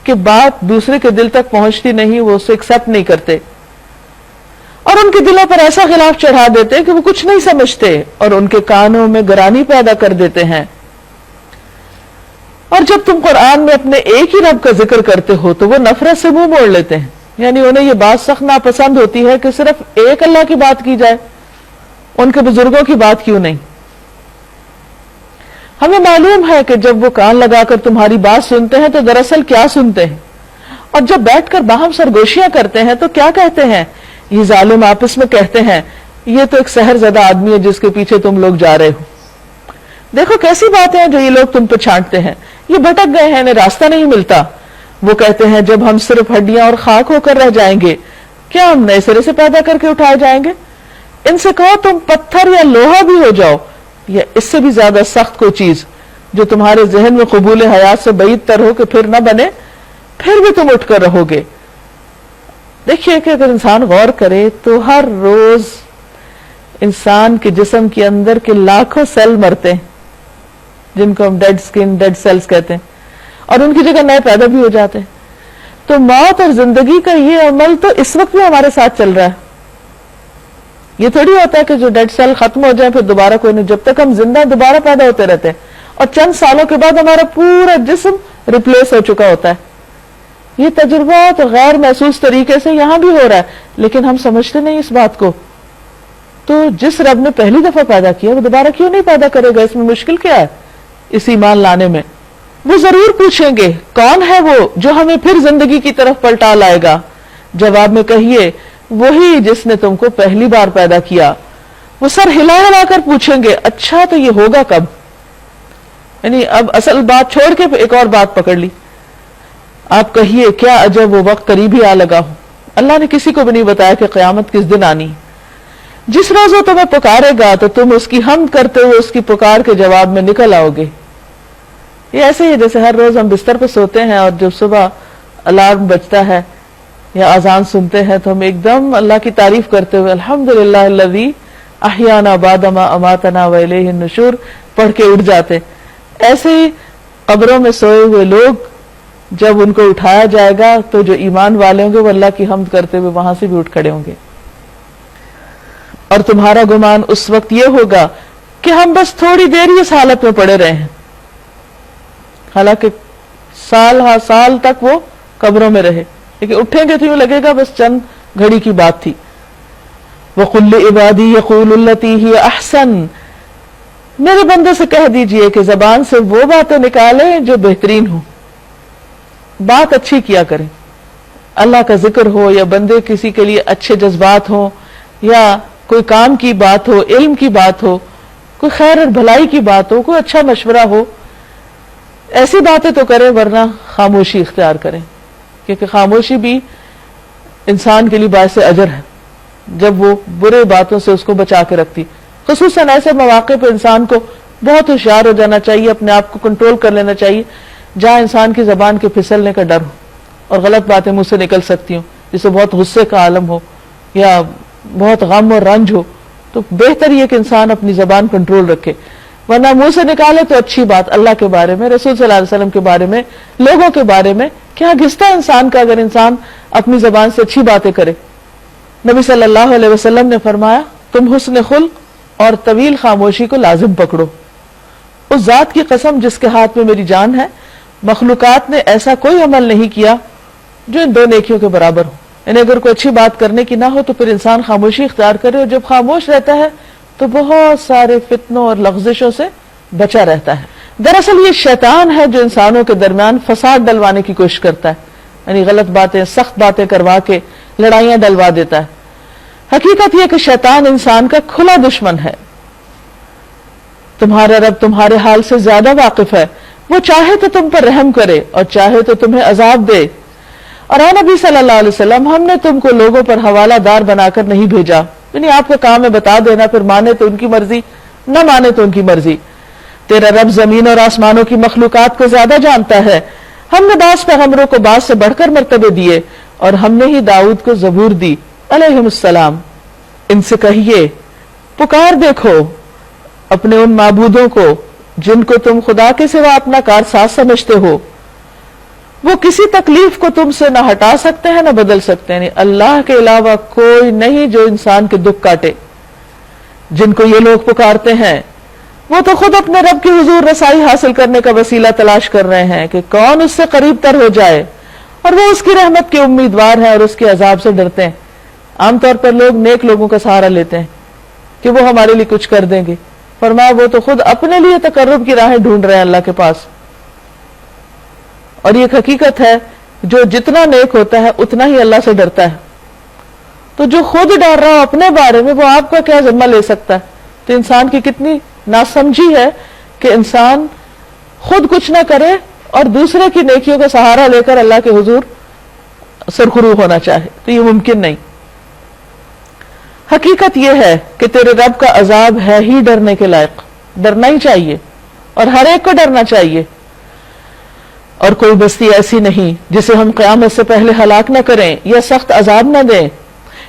[SPEAKER 1] کہ بات دوسرے کے دل تک پہنچتی نہیں, وہ اسے ایکسپٹ نہیں کرتے اور ان کے دلوں پر ایسا خلاف چڑھا دیتے ہیں کہ وہ کچھ نہیں سمجھتے اور ان کے کانوں میں گرانی پیدا کر دیتے ہیں. اور جب تم قرآن میں اپنے ایک ہی رب کا ذکر کرتے ہو تو وہ نفرت سے منہ موڑ لیتے ہیں, یعنی انہیں یہ بات سخت ناپسند ہوتی ہے کہ صرف ایک اللہ کی بات کی جائے, ان کے بزرگوں کی بات کیوں نہیں. ہمیں معلوم ہے کہ جب وہ کان لگا کر تمہاری بات سنتے ہیں تو دراصل کیا سنتے ہیں, اور جب بیٹھ کر باہم سرگوشیاں کرتے ہیں تو کیا کہتے ہیں. یہ ظالم آپس میں کہتے ہیں یہ تو ایک سحر زدہ آدمی ہے جس کے پیچھے تم لوگ جا رہے ہو. دیکھو کیسی باتیں ہیں جو یہ لوگ تم پہ چھانٹتے ہیں, یہ بھٹک گئے ہیں, انہیں راستہ نہیں ملتا. وہ کہتے ہیں جب ہم صرف ہڈیاں اور خاک ہو کر رہ جائیں گے کیا ہم نئے سرے سے پیدا کر کے اٹھائے جائیں گے. ان سے کہو تم پتھر یا لوہا بھی ہو جاؤ یا اس سے بھی زیادہ سخت کوئی چیز جو تمہارے ذہن میں قبول حیات سے بعید تر ہو کہ پھر نہ بنے, پھر بھی تم اٹھ کر رہو گے. دیکھیے کہ اگر انسان غور کرے تو ہر روز انسان کے جسم کے اندر کے لاکھوں سیل مرتے ہیں جن کو ہم ڈیڈ سکن, ڈیڈ سیلز کہتے ہیں, اور ان کی جگہ نئے پیدا بھی ہو جاتے ہیں. تو موت اور زندگی کا یہ عمل تو اس وقت بھی ہمارے ساتھ چل رہا ہے. یہ تھوڑی ہوتا ہے کہ جو ڈیڈ سیل ختم ہو جائے پھر دوبارہ کوئی نہیں. جب تک ہم زندہ دوبارہ پیدا ہوتے رہتے ہیں اور چند سالوں کے بعد ہمارا پورا جسم ریپلیس ہو چکا ہوتا ہے. یہ تجربات غیر محسوس طریقے سے یہاں بھی ہو رہا ہے لیکن ہم سمجھتے نہیں اس بات کو. تو جس رب نے پہلی دفعہ پیدا کیا وہ دوبارہ کیوں نہیں پیدا کرے گا؟ اس میں مشکل کیا ہے اس ایمان لانے میں؟ وہ ضرور پوچھیں گے کون ہے وہ جو ہمیں پھر زندگی کی طرف پلٹا لائے گا. جواب میں کہیے وہی جس نے تم کو پہلی بار پیدا کیا. وہ سر ہلا ہلا کر پوچھیں گے اچھا تو یہ ہوگا کب؟ یعنی اب اصل بات چھوڑ کے ایک اور بات پکڑ لی. آپ کہیے کیا عجب وہ وقت قریب ہی آ لگا ہو. اللہ نے کسی کو بھی نہیں بتایا کہ قیامت کس دن آنی. جس روز وہ تمہیں پکارے گا تو تم اس کی حمد کرتے ہوئے اس کی پکار کے جواب میں نکل آؤ گے. یہ ایسے ہی جیسے ہر روز ہم بستر پہ سوتے ہیں اور جب صبح الارم بجتا ہے یا اذان سنتے ہیں تو ہم ایک دم اللہ کی تعریف کرتے ہوئے الحمدللہ الذی احیانا بعد ما اماتنا والیہ النشور پڑھ کے اٹھ جاتے. ایسے ہی قبروں میں سوئے ہوئے لوگ جب ان کو اٹھایا جائے گا تو جو ایمان والے ہوں گے وہ اللہ کی حمد کرتے ہوئے وہاں سے بھی اٹھ کھڑے ہوں گے. اور تمہارا گمان اس وقت یہ ہوگا کہ ہم بس تھوڑی دیر ہی اس حالت میں پڑے رہے ہیں, حالانکہ سال ہا سال تک وہ قبروں میں رہے, لیکن اٹھیں گے تو یوں لگے گا بس چند گھڑی کی بات تھی. وَقُلْ لِعِبَادِي يَقُولُ الَّتِي هِيَ أَحْسَنُ, میرے بندے سے کہہ دیجئے کہ زبان سے وہ باتیں نکالیں جو بہترین ہوں. بات اچھی کیا کریں, اللہ کا ذکر ہو یا بندے کسی کے لیے اچھے جذبات ہوں یا کوئی کام کی بات ہو, علم کی بات ہو, کوئی خیر اور بھلائی کی بات ہو, کوئی اچھا مشورہ ہو, ایسی باتیں تو کریں ورنہ خاموشی اختیار کریں, کیونکہ خاموشی بھی انسان کے لیے باعث اجر ہے جب وہ برے باتوں سے اس کو بچا کے رکھتی. خصوصاً ایسے مواقع پہ انسان کو بہت ہوشیار ہو جانا چاہیے, اپنے آپ کو کنٹرول کر لینا چاہیے جہاں انسان کی زبان کے پھسلنے کا ڈر ہو اور غلط باتیں منہ سے نکل سکتی ہوں, جسے بہت غصے کا عالم ہو یا بہت غم اور رنج ہو, تو بہتر یہ کہ انسان اپنی زبان کنٹرول رکھے, ورنہ منہ سے نکالے تو اچھی بات اللہ کے بارے میں, رسول صلی اللہ علیہ وسلم کے بارے میں, لوگوں کے بارے میں کیا گھستا ہے انسان کا اگر انسان اپنی زبان سے اچھی باتیں کرے. نبی صلی اللہ علیہ وسلم نے فرمایا تم حسن خلق اور طویل خاموشی کو لازم پکڑو. اس ذات کی قسم جس کے ہاتھ میں میری جان ہے, مخلوقات نے ایسا کوئی عمل نہیں کیا جو ان دو نیکیوں کے برابر ہو. یعنی اگر کوئی اچھی بات کرنے کی نہ ہو تو پھر انسان خاموشی اختیار کرے, اور جب خاموش رہتا ہے تو بہت سارے فتنوں اور لغزشوں سے بچا رہتا ہے. دراصل یہ شیطان ہے جو انسانوں کے درمیان فساد ڈلوانے کی کوشش کرتا ہے, یعنی غلط باتیں, سخت باتیں کروا کے لڑائیاں ڈلوا دیتا ہے. حقیقت یہ کہ شیطان انسان کا کھلا دشمن ہے. تمہارا رب تمہارے حال سے زیادہ واقف ہے, وہ چاہے تو تم پر رحم کرے اور چاہے تو تمہیں عذاب دے. اور اے نبی صلی اللہ علیہ وسلم, ہم نے تم کو لوگوں پر حوالہ دار بنا کر نہیں بھیجا, یعنی آپ کا کام ہے بتا دینا, پھر مانے تو ان کی مرضی, نہ مانے تو ان کی مرضی. تیرا رب زمین اور آسمانوں کی مخلوقات کو زیادہ جانتا ہے. ہم نے بعض پیغمبروں کو بعض سے بڑھ کر مرتبے دیے اور ہم نے ہی داؤد کو زبور دی علیہ السلام. ان سے کہیے پکار دیکھو اپنے ان معبودوں کو جن کو تم خدا کے سوا اپنا کارساز سمجھتے ہو. وہ کسی تکلیف کو تم سے نہ ہٹا سکتے ہیں نہ بدل سکتے ہیں. اللہ کے علاوہ کوئی نہیں جو انسان کے دکھ کاٹے. جن کو یہ لوگ پکارتے ہیں وہ تو خود اپنے رب کی حضور رسائی حاصل کرنے کا وسیلہ تلاش کر رہے ہیں کہ کون اس سے قریب تر ہو جائے, اور وہ اس کی رحمت کے امیدوار ہیں اور اس کے عذاب سے ڈرتے ہیں. عام طور پر لوگ نیک لوگوں کا سہارا لیتے ہیں کہ وہ ہمارے لیے کچھ کر دیں گے. فرمایا وہ تو خود اپنے لیے تقرب کی راہیں ڈھونڈ رہے ہیں اللہ کے پاس. اور یہ ایک حقیقت ہے, جو جتنا نیک ہوتا ہے اتنا ہی اللہ سے ڈرتا ہے. تو جو خود ڈر رہا ہو اپنے بارے میں, وہ آپ کا کیا ذمہ لے سکتا ہے؟ تو انسان کی کتنی ناسمجھی ہے کہ انسان خود کچھ نہ کرے اور دوسرے کی نیکیوں کا سہارا لے کر اللہ کے حضور سرخرو ہونا چاہے. تو یہ ممکن نہیں. حقیقت یہ ہے کہ تیرے رب کا عذاب ہے ہی ڈرنے کے لائق. ڈرنا ہی چاہیے اور ہر ایک کو ڈرنا چاہیے. اور کوئی بستی ایسی نہیں جسے ہم قیامت سے پہلے ہلاک نہ کریں یا سخت عذاب نہ دیں.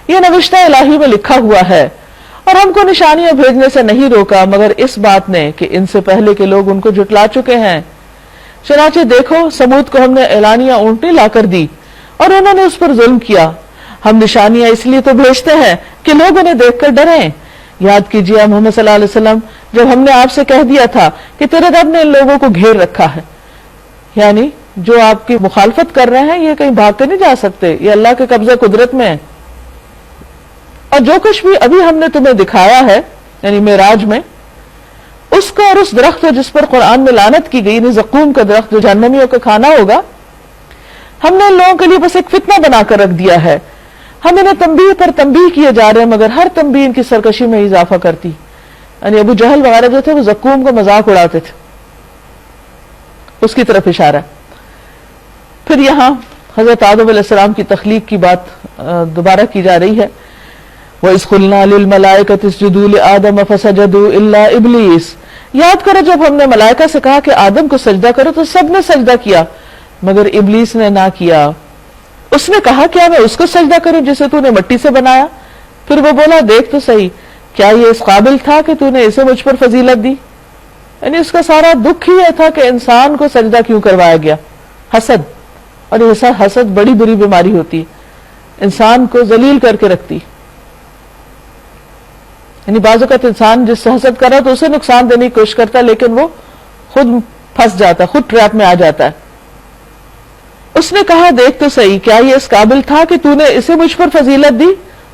[SPEAKER 1] یہ نوشتہ الہی میں لکھا ہوا ہے, اور ہم کو نشانیاں بھیجنے سے نہیں روکا مگر اس بات نے کہ ان سے پہلے کے لوگ ان کو جھٹلا چکے ہیں. چنانچہ دیکھو سمود کو ہم نے اعلانیہ اونٹنی لا کر دی اور انہوں نے اس پر ظلم کیا. ہم نشانیاں اس لیے تو بھیجتے ہیں کہ لوگ انہیں دیکھ کر ڈریں. یاد کیجیے محمد صلی اللہ علیہ وسلم جب ہم نے آپ سے کہہ دیا تھا کہ تیرے رب نے ان لوگوں کو گھیر رکھا ہے, یعنی جو آپ کی مخالفت کر رہے ہیں یہ کہیں بھاگ کے نہیں جا سکتے, یہ اللہ کے قبضہ قدرت میں ہے. اور جو کچھ بھی ابھی ہم نے تمہیں دکھایا ہے یعنی معراج میں, اس کا اور اس درخت جس پر قرآن میں لعنت کی گئی, یعنی زقوم کا درخت جو جہنمیوں کا کھانا ہوگا, ہم نے ان لوگوں کے لیے بس ایک فتنہ بنا کر رکھ دیا ہے. ہم انہیں تنبیہ پر تنبیہ کیے جا رہے ہیں مگر ہر تنبیہ ان کی سرکشی میں اضافہ کرتی. یعنی ابو جہل وغیرہ جو تھے وہ زقوم کا مذاق اڑاتے تھے, اس کی طرف اشارہ. پھر یہاں حضرت آدم علیہ السلام کی تخلیق کی بات دوبارہ کی جا رہی ہے. وَإِذْ قُلْنَا لِلْمَلَائِكَةِ اسْجُدُوا لِآدَمَ فَسَجَدُوا إِلَّا إِبْلِيسَ. یاد کرو جب ہم نے ملائکہ سے کہا کہ آدم کو سجدہ کرو تو سب نے سجدہ کیا مگر ابلیس نے نہ کیا. اس نے کہا کیا میں اس کو سجدہ کروں جسے تو نے مٹی سے بنایا؟ پھر وہ بولا دیکھ تو صحیح, کیا یہ اس قابل تھا کہ تو نے اسے مجھ پر فضیلت دی؟ یعنی اس کا سارا دکھ ہی یہ تھا کہ انسان کو سجدہ کیوں کروایا گیا. حسد, اور یہ حسد بڑی بری بیماری ہوتی ہے, انسان کو ذلیل کر کے رکھتی. یعنی بعض اوقات انسان جس سے حسد کر رہا تو اسے نقصان دینے کی کوشش کرتا ہے لیکن وہ خود پھنس جاتا ہے, خود ٹریپ میں آ جاتا ہے. اس نے کہا دیکھ تو صحیح, کیا یہ اس قابل تھا کہ تو نے اسے مجھ پر فضیلت دی؟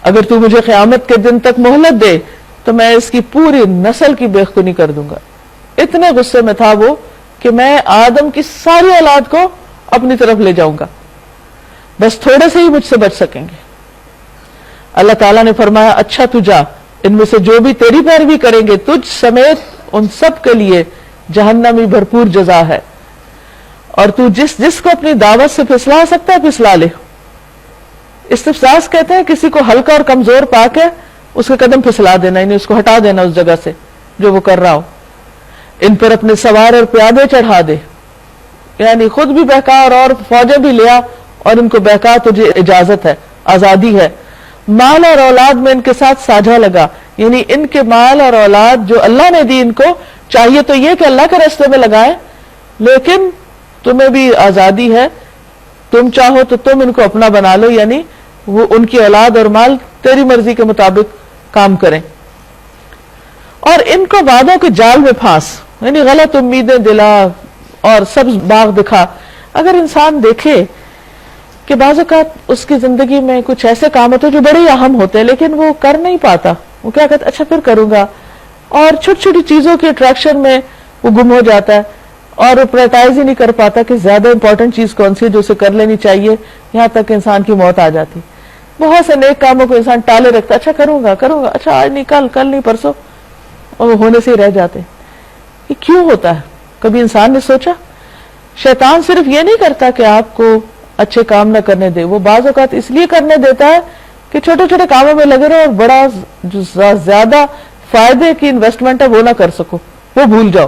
[SPEAKER 1] اگر تو مجھے قیامت کے دن تک مہلت دے تو میں اس کی پوری نسل کی بےخونی کر دوں گا. اتنے غصے میں تھا وہ کہ میں آدم کی ساری اولاد کو اپنی طرف لے جاؤں گا, بس تھوڑے سے ہی مجھ سے بچ سکیں گے. اللہ تعالیٰ نے فرمایا اچھا تو جا, ان میں سے جو بھی تیری پیروی کریں گے تجھ سمیت ان سب کے لیے جہنمی بھرپور جزا ہے, اور تو جس کو اپنی دعوت سے پھسلا سکتا ہے پھسلا لے. استفزاز کہتے ہیں کسی کو ہلکا اور کمزور پا کے اس کے قدم پھسلا دینا, یعنی اس کو ہٹا دینا اس جگہ سے جو وہ کر رہا ہو. ان پر اپنے سوار اور پیادے چڑھا دے, یعنی خود بھی بہکا اور فوجیں بھی لیا اور ان کو بہکا, تجھے اجازت ہے, آزادی ہے. مال اور اولاد میں ان کے ساتھ ساجھا لگا, یعنی ان کے مال اور اولاد جو اللہ نے دی ان کو چاہیے تو یہ کہ اللہ کے راستے میں لگائیں, لیکن تمہیں بھی آزادی ہے, تم چاہو تو تم ان کو اپنا بنا لو, یعنی وہ ان کی اولاد اور مال تیری مرضی کے مطابق کام کریں. اور ان کو وعدوں کے جال میں پھانس, یعنی غلط امیدیں دلا اور سبز باغ دکھا. اگر انسان دیکھے کہ بعض اوقات اس کی زندگی میں کچھ ایسے کام ہوتے جو بڑے اہم ہوتے ہیں لیکن وہ کر نہیں پاتا, وہ کیا کہتا اچھا پھر کروں گا, اور چھوٹی چھوٹی چیزوں کے اٹریکشن میں وہ گم ہو جاتا ہے اور وہ پرائٹائز ہی نہیں کر پاتا کہ زیادہ امپورٹنٹ چیز کون سی ہے جو اسے کر لینی چاہیے, یہاں تک کہ انسان کی موت آ جاتی. بہت سے نیک کاموں کو انسان ٹالے رکھتا, اچھا کروں گا, اچھا آج نہیں کل نہیں پرسوں, اور وہ ہونے سے ہی رہ جاتے. یہ کیوں ہوتا ہے؟ کبھی انسان نے سوچا؟ شیطان صرف یہ نہیں کرتا کہ آپ کو اچھے کام نہ کرنے دے, وہ بعض اوقات اس لیے کرنے دیتا ہے کہ چھوٹے چھوٹے کاموں میں لگے رہو اور بڑا جو زیادہ فائدے کی انویسٹمنٹ ہے وہ نہ کر سکو, وہ بھول جاؤ.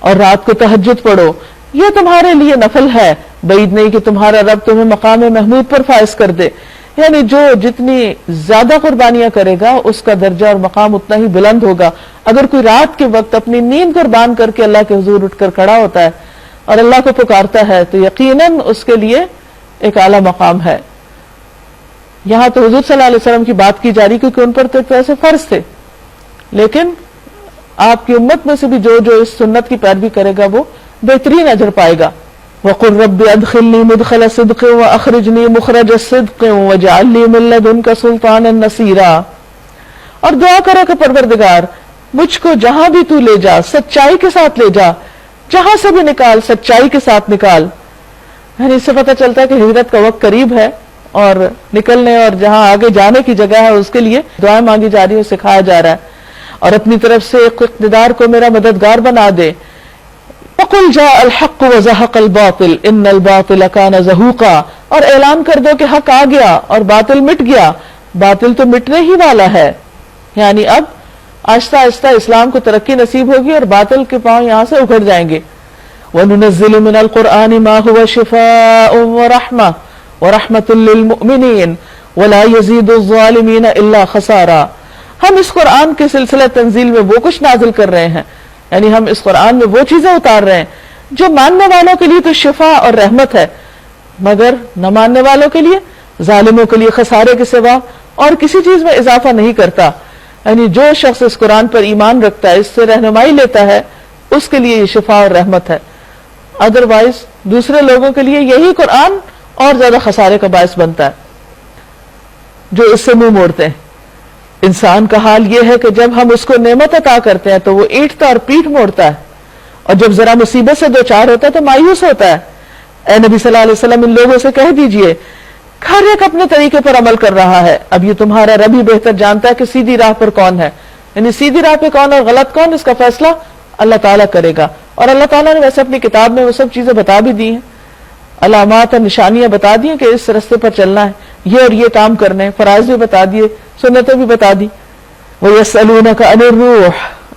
[SPEAKER 1] اور رات کو تہجد پڑھو، یہ تمہارے لیے نفل ہے، بعید نہیں کہ تمہارا رب تمہیں مقام محمود پر فائز کر دے. یعنی جو جتنی زیادہ قربانیاں کرے گا اس کا درجہ اور مقام اتنا ہی بلند ہوگا. اگر کوئی رات کے وقت اپنی نیند قربان کر کے اللہ کے حضور اٹھ کر کھڑا ہوتا ہے اور اللہ کو پکارتا ہے تو یقیناً اس کے لیے ایک اعلیٰ مقام ہے. یہاں تو حضور صلی اللہ علیہ وسلم کی بات کی جا رہی کیونکہ ان پر تو ایک ویسے فرض تھے، لیکن آپ کی امت میں سے بھی جو جو اس سنت کی پیروی کرے گا وہ بہترین اجر پائے گا. وَقُلْ رَبِّ أَدْخِلْنِي مُدْخَلَ صِدْقٍ وَأَخْرِجْنِي مُخْرَجَ صِدْقٍ وَاجْعَلْ لِي مِن لَّدُنكَ سُلْطَانًا نَصِيرًا. اور دعا کرو کہ پروردگار مجھ کو جہاں بھی تو لے جا سچائی کے ساتھ لے جا، جہاں سے بھی نکال سچائی کے ساتھ نکال. یعنی اس سے پتہ چلتا ہے کہ ہجرت کا وقت قریب ہے اور نکلنے اور جہاں آگے جانے کی جگہ ہے اس کے لیے دعائیں مانگی جا رہی ہیں، سکھایا جا رہا ہے. اور اپنی طرف سے اقتدار کو میرا مددگار بنا دے. وَقُلْ جَاءَ الْحَقُّ وَزَهَقَ الْبَاطِلُ إِنَّ الْبَاطِلَ كَانَ زَهُوقًا. اور اعلان کر دو کہ حق آ گیا اور باطل مٹ گیا، باطل تو مٹنے ہی والا ہے. یعنی اب آہستہ آہستہ اسلام کو ترقی نصیب ہوگی اور باطل کے پاؤں یہاں سے اکھڑ جائیں گے. وَنُنَزِّلُ مِنَ الْقُرْآنِ مَا هُوَ شِفَاءٌ وَرَحْمَةٌ وَرَحْمَةٌ لِّلْمُؤْمِنِينَ وَلَا يَزِيدُ الظَّالِمِينَ إِلَّا خَسَارًا. ہم اس قرآن کے سلسلہ تنزیل میں وہ کچھ نازل کر رہے ہیں، یعنی ہم اس قرآن میں وہ چیزیں اتار رہے ہیں جو ماننے والوں کے لیے تو شفا اور رحمت ہے، مگر نہ ماننے والوں کے لیے، ظالموں کے لیے خسارے کے سوا اور کسی چیز میں اضافہ نہیں کرتا. یعنی جو شخص اس قرآن پر ایمان رکھتا ہے، اس سے رہنمائی لیتا ہے، اس کے لیے یہ شفا اور رحمت ہے. ادروائز دوسرے لوگوں کے لیے یہی قرآن اور زیادہ خسارے کا باعث بنتا ہے جو اس سے منہ موڑتے ہیں. انسان کا حال یہ ہے کہ جب ہم اس کو نعمت عطا کرتے ہیں تو وہ ایٹھتا اور پیٹھ موڑتا ہے، اور جب ذرا مصیبت سے دوچار ہوتا ہے تو مایوس ہوتا ہے. اے نبی صلی اللہ علیہ وسلم ان لوگوں سے کہہ دیجئے ہر ایک اپنے طریقے پر عمل کر رہا ہے، اب یہ تمہارا رب ہی بہتر جانتا ہے کہ سیدھی راہ پر کون ہے. یعنی سیدھی راہ پہ کون اور غلط کون، اس کا فیصلہ اللہ تعالیٰ کرے گا. اور اللہ تعالیٰ نے ویسے اپنی کتاب میں وہ سب چیزیں بتا بھی دی ہیں، علامات اور نشانیاں بتا دی ہیں کہ اس رستے پر چلنا ہے، یہ اور یہ کام کرنے ہیں، فرائض بھی بتا دیے، سنتیں بھی بتا دی. وَيَسْأَلُونَكَ عَنِ الرُّوحِ.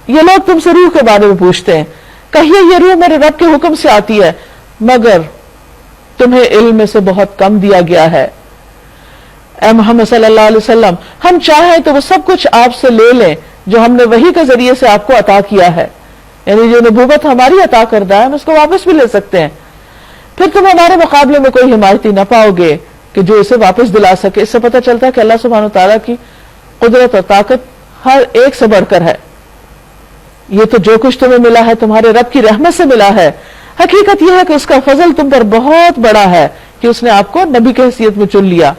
[SPEAKER 1] یہ لوگ تم سے روح کے بارے میں پوچھتے ہیں، کہیے یہ روح میرے رب کے حکم سے آتی ہے، مگر تمہیں علم میں سے بہت کم دیا گیا ہے. اے محمد صلی اللہ علیہ وسلم ہم چاہیں تو وہ سب کچھ آپ سے لے لیں جو ہم نے وحی کے ذریعے سے آپ کو عطا کیا ہے. یعنی جو نبوت ہماری عطا کردہ ہے ہم اس کو واپس بھی لے سکتے ہیں، پھر تم ہمارے مقابلے میں کوئی حمایتی نہ پاؤ گے کہ جو اسے واپس دلا سکے. اس سے پتہ چلتا ہے کہ اللہ سبحانہ وتعالیٰ کی قدرت اور طاقت ہر ایک سے بڑھ کر ہے. یہ تو جو کچھ تمہیں ملا ہے تمہارے رب کی رحمت سے ملا ہے. حقیقت یہ ہے کہ اس کا فضل تم پر بہت بڑا ہے کہ اس نے آپ کو نبی کی حیثیت میں چن لیا.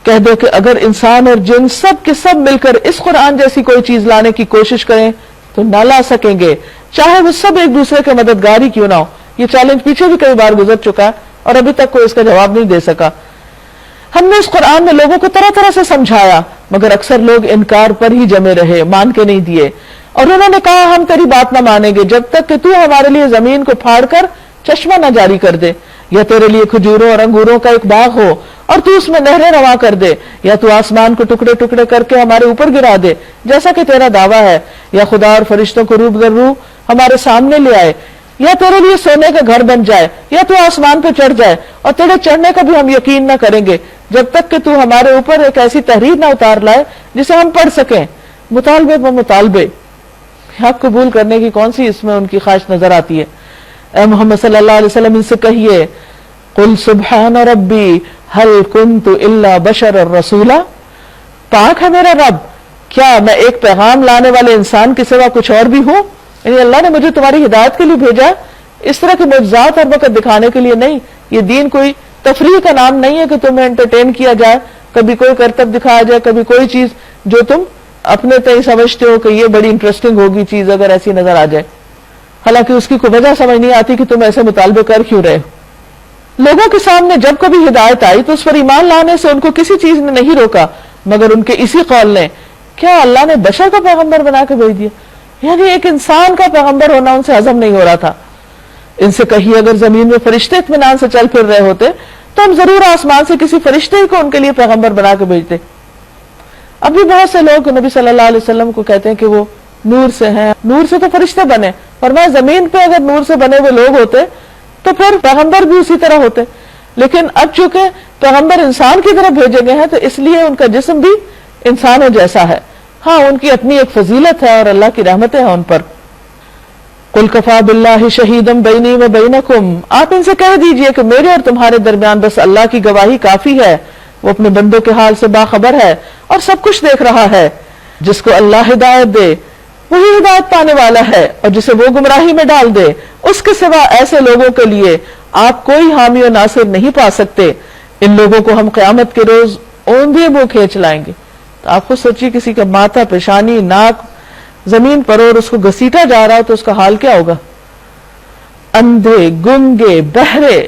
[SPEAKER 1] کہہ دو کہ اگر انسان اور جن سب کے سب مل کر اس قرآن جیسی کوئی چیز لانے کی کوشش کریں تو نہ لا سکیں گے، چاہے وہ سب ایک دوسرے کے مددگار ہی کیوں نہ ہو. یہ چیلنج پیچھے بھی کئی بار گزر چکا ہے اور ابھی تک کوئی اس کا جواب نہیں دے سکا. ہم نے اس قرآن میں لوگوں کو طرح طرح سے سمجھایا مگر اکثر لوگ انکار پر ہی جمے رہے، مان کے نہیں دیے. اور انہوں نے کہا ہم تیری بات نہ مانیں گے جب تک کہ تو ہمارے لیے زمین کو پھاڑ کر چشمہ نہ جاری کر دے، یا تیرے لیے کھجوروں اور انگوروں کا ایک باغ ہو اور تو اس میں نہریں رواں کر دے، یا تو آسمان کو ٹکڑے ٹکڑے کر کے ہمارے اوپر گرا دے جیسا کہ تیرا دعویٰ ہے، یا خدا اور فرشتوں کو روب در روح ہمارے سامنے لے آئے، یا تیرے لیے سونے کا گھر بن جائے، یا تو آسمان پہ چڑھ جائے. اور تیرے چڑھنے کا بھی ہم یقین نہ کریں گے جب تک کہ تو ہمارے اوپر ایک ایسی تحریر نہ اتار لائے جسے ہم پڑھ سکیں. مطالبے ب مطالبے، حق قبول کرنے کی کون سی اس میں ان کی خواہش نظر آتی ہے. اے محمد صلی اللہ علیہ وسلم ان سے کہیے قل سبحان ربی هل كنت الا بشرا رسولا. پاک ہے میرا رب، کیا میں ایک پیغام لانے والے انسان کے سوا کچھ اور بھی ہوں؟ یعنی اللہ نے مجھے تمہاری ہدایت کے لیے بھیجا، اس طرح کے معجزات اور وقت دکھانے کے لیے نہیں. یہ دین کوئی تفریح کا نام نہیں ہے کہ تمہیں انٹرٹین کیا جائے، کبھی کوئی کرتب دکھایا جائے، کبھی کوئی چیز جو تم اپنے تئیں سمجھتے ہو کہ یہ بڑی انٹرسٹنگ ہوگی چیز اگر ایسی نظر آ جائے، حالانکہ اس کی کوئی وجہ سمجھ نہیں آتی کہ تم ایسے مطالبے کر کیوں رہے ہو. لوگوں کے سامنے جب کبھی ہدایت آئی تو اس پر ایمان لانے سے ان کو کسی چیز نے نہیں روکا مگر ان کے اسی قول نے کیا اللہ نے بشر کا پیغمبر بنا کے بھیج دیا. یعنی ایک انسان کا پیغمبر ہونا ان سے ہضم نہیں ہو رہا تھا. ان سے کہیے اگر زمین میں فرشتے اطمینان سے چل پھر رہے ہوتے تو ہم ضرور آسمان سے کسی فرشتے ہی کو ان کے لیے پیغمبر بنا کے بھیجتے. اب بھی بہت سے لوگ نبی صلی اللہ علیہ وسلم کو کہتے ہیں کہ وہ نور سے ہیں، نور سے تو فرشتے بنے، فرمایا زمین پہ اگر نور سے بنے ہوئے لوگ ہوتے تو پھر پیغمبر بھی اسی طرح ہوتے، لیکن اب چونکہ پیغمبر انسان کی طرف بھیجے گئے ہیں تو اس لیے ان کا جسم بھی انسانوں جیسا ہے. ہاں ان کی اپنی ایک فضیلت ہے اور اللہ کی رحمتیں ہیں ان پر. قل کفا باللہ شہیدا بینی و بینکم، آپ ان سے کہہ دیجئے کہ میرے اور تمہارے درمیان بس اللہ کی گواہی کافی ہے، وہ اپنے بندوں کے حال سے باخبر ہے اور سب کچھ دیکھ رہا ہے. جس کو اللہ ہدایت دے وہی ہدایت پانے والا ہے، اور جسے وہ گمراہی میں ڈال دے اس کے سوا ایسے لوگوں کے لیے آپ کوئی حامی و ناصر نہیں پا سکتے. ان لوگوں کو ہم قیامت کے روز اوندھے منہ کھینچ لائیں گے. تو آپ خود سوچیے کسی کا ماتھا، پیشانی، ناک زمین پر اور اس کو گھسیٹا جا رہا ہو تو اس کا حال کیا ہوگا. اندھے، گنگے، بہرے،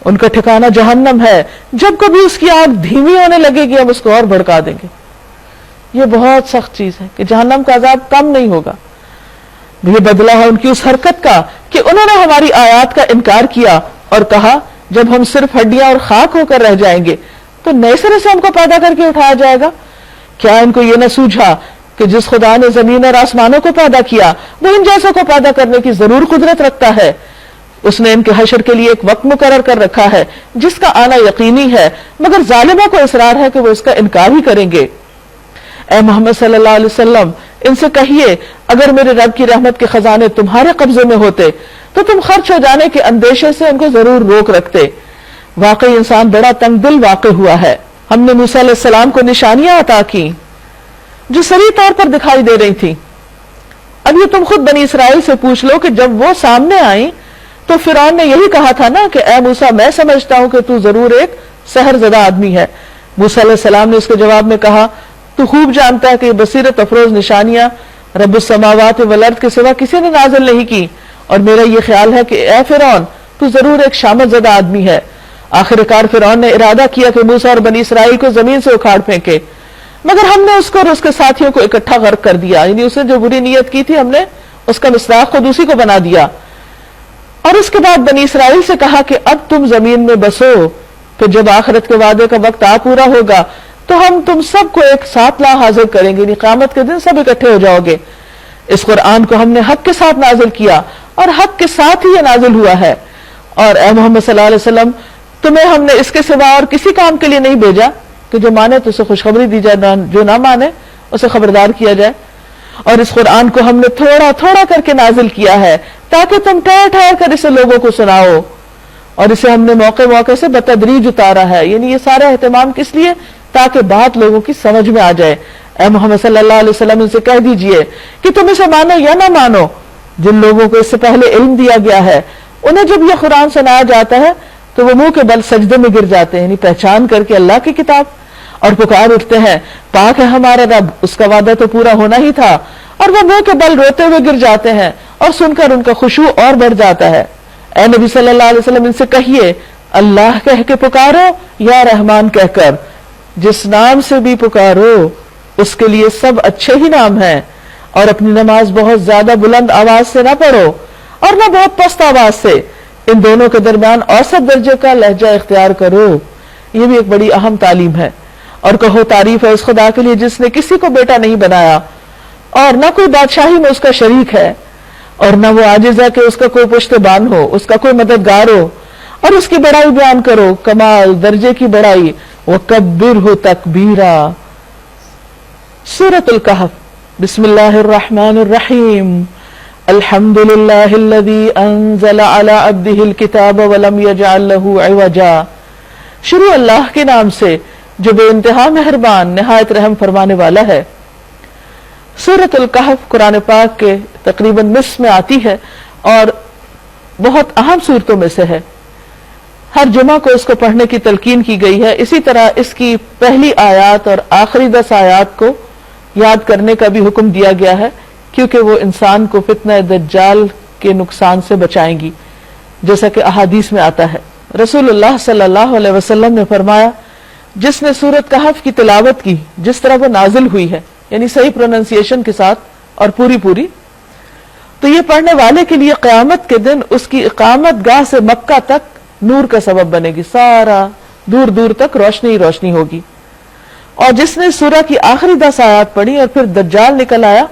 [SPEAKER 1] ان کا ٹھکانہ جہنم ہے. جب کبھی اس کی آگ دھیمی ہونے لگے گی ہم اس کو اور بھڑکا دیں گے. یہ بہت سخت چیز ہے کہ جہنم کا عذاب کم نہیں ہوگا. یہ بدلہ ہے ان کی اس حرکت کا کہ انہوں نے ہماری آیات کا انکار کیا اور کہا جب ہم صرف ہڈیاں اور خاک ہو کر رہ جائیں گے تو نئے سرے سے ہم کو پیدا کر کے اٹھایا جائے گا. کیا ان کو یہ نہ سوجھا کہ جس خدا نے زمین اور آسمانوں کو پیدا کیا وہ ان جیسوں کو پیدا کرنے کی ضرور قدرت رکھتا ہے. اس نے ان کے حشر کے لیے ایک وقت مقرر کر رکھا ہے جس کا آنا یقینی ہے، مگر ظالموں کو اصرار ہے کہ وہ اس کا انکار ہی کریں گے. اے محمد صلی اللہ علیہ وسلم ان سے کہیے اگر میرے رب کی رحمت کے خزانے تمہارے قبضے میں ہوتے تو تم خرچ ہو جانے کے اندیشے سے ان کو ضرور روک رکھتے. واقعی انسان بڑا تنگ دل واقع ہوا ہے. ہم نے موسیٰ علیہ السلام کو نشانیاں عطا کی جو صریح طور پر دکھائی دے رہی تھی. اب یہ تم خود بنی اسرائیل سے پوچھ لو کہ جب وہ سامنے آئیں تو فرعون نے یہی کہا تھا نا کہ اے موسیٰ میں سمجھتا ہوں کہ تو ضرور ایک سحر زدہ آدمی ہے. موسیٰ علیہ السلام نے اس کے جواب میں کہا تو خوب جانتا ہے کہ یہ بصیرت افروز نشانیاں رب السماوات والارض کے سوا کسی نے نازل نہیں کی، اور میرا یہ خیال ہے کہ اے فرعون تو ضرور ایک شامت زدہ آدمی ہے. آخرکار فرعون نے ارادہ کیا کہ موسیٰ اور بنی اسرائیل کو زمین سے اکھاڑ پھینکے، مگر ہم نے اس کو اور اس کے ساتھیوں کو اکٹھا غرق کر دیا. یعنی اس نے جو بری نیت کی تھی ہم نے اس کا مصداق خود اسی کو بنا دیا. اور اس کے بعد بنی اسرائیل سے کہا کہ اب تم زمین میں بسو، پھر جب آخرت کے وعدے کا وقت آ پورا ہوگا تو ہم تم سب کو ایک ساتھ لا حاضر کریں گے، یعنی قیامت کے دن سب اکٹھے ہو جاؤ گے. اس قرآن کو ہم نے حق کے ساتھ نازل کیا اور حق کے ساتھ ہی یہ نازل ہوا ہے. اور اے محمد صلی اللہ علیہ وسلم تمہیں ہم نے اس کے سوا اور کسی کام کے لیے نہیں بھیجا کہ جو مانے تو اسے خوشخبری دی جائے، جو نہ مانے اسے خبردار کیا جائے. اور اس قرآن کو ہم نے تھوڑا تھوڑا کر کے نازل کیا ہے تاکہ تم ٹھہر ٹھہر کر اسے لوگوں کو سناؤ، اور اسے ہم نے موقع موقع سے بتدریج اتارا ہے. یعنی یہ سارا اہتمام کس لیے؟ تاکہ بات لوگوں کی سمجھ میں آ جائے. اے محمد صلی اللہ علیہ وسلم ان سے کہہ دیجئے کہ تم اسے مانو یا نہ مانو، جن لوگوں کو اس سے پہلے علم دیا گیا ہے انہیں جب یہ قرآن سنایا جاتا ہے تو وہ منہ کے بل سجدے میں گر جاتے ہیں، یعنی پہچان کر کے اللہ کی کتاب، اور پکار اٹھتے ہیں پاک ہے ہمارا رب، اس کا وعدہ تو پورا ہونا ہی تھا. اور وہ منہ کے بل روتے ہوئے گر جاتے ہیں اور سن کر ان کا خشوع اور بڑھ جاتا ہے. اے نبی صلی اللہ علیہ وسلم ان سے کہیے اللہ کہہ کے پکارو یا رحمان کہہ کر، جس نام سے بھی پکارو اس کے لیے سب اچھے ہی نام ہیں. اور اپنی نماز بہت زیادہ بلند آواز سے نہ پڑھو اور نہ بہت پست آواز سے، ان دونوں کے درمیان اوسط درجے کا لہجہ اختیار کرو. یہ بھی ایک بڑی اہم تعلیم ہے. اور کہو تعریف ہے اس خدا کے لیے جس نے کسی کو بیٹا نہیں بنایا اور نہ کوئی بادشاہی میں اس کا شریک ہے، اور نہ وہ عاجز ہے کہ اس کا کوئی پشتبان ہو، اس کا کوئی مددگار ہو. اور اس کی بڑائی بیان کرو، کمال درجے کی بڑائی. وَكَبِّرْهُ تَكْبِيرًا. سورۃ الکہف. بسم اللہ الرحمن الرحیم. الحمد للہ الذی انزل علی عبدہ الکتاب ولم یجعل لہ عوجا. شروع اللہ کے نام سے جو بے انتہا مہربان نہایت رحم فرمانے والا ہے. سورۃ الکہف قرآن پاک کے تقریباً نصف میں آتی ہے اور بہت اہم صورتوں میں سے ہے. ہر جمعہ کو اس کو پڑھنے کی تلقین کی گئی ہے. اسی طرح اس کی پہلی آیات اور آخری 10 آیات کو یاد کرنے کا بھی حکم دیا گیا ہے کیونکہ وہ انسان کو فتنہ دجال کے نقصان سے بچائیں گی، جیسا کہ احادیث میں آتا ہے. رسول اللہ صلی اللہ علیہ وسلم نے فرمایا جس نے سورۃ کہف کی تلاوت کی جس طرح وہ نازل ہوئی ہے، یعنی صحیح پروننسیشن کے ساتھ اور پوری، تو یہ پڑھنے والے کے لیے قیامت کے دن اس کی اقامت گاہ سے مکہ تک نور کا سبب بنے گی. سارا دور دور تک روشنی روشنی ہوگی. اور جس نے سورہ کی آخری 10 آیات پڑھی اور پھر دجال نکل آیا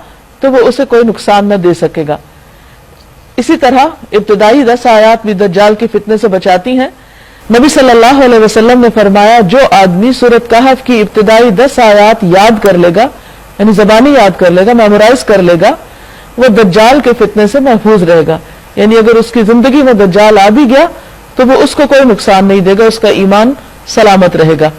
[SPEAKER 1] تو وہ اسے کوئی نقصان نہ دے سکے گا۔ اسی طرح ابتدائی 10 آیات بھی دجال کے فتنے سے بچاتی ہیں۔ نبی صلی اللہ علیہ وسلم نے فرمایا جو آدمی سورۃ کہف کی ابتدائی 10 آیات یاد کر لے گا، یعنی زبانی یاد کر لے گا، میمورائز کر لے گا، وہ دجال کے فتنے سے محفوظ رہے گا۔ یعنی اگر اس کی زندگی میں دجال آ بھی گیا تو وہ اس کو کوئی نقصان نہیں دے گا، اس کا ایمان سلامت رہے گا۔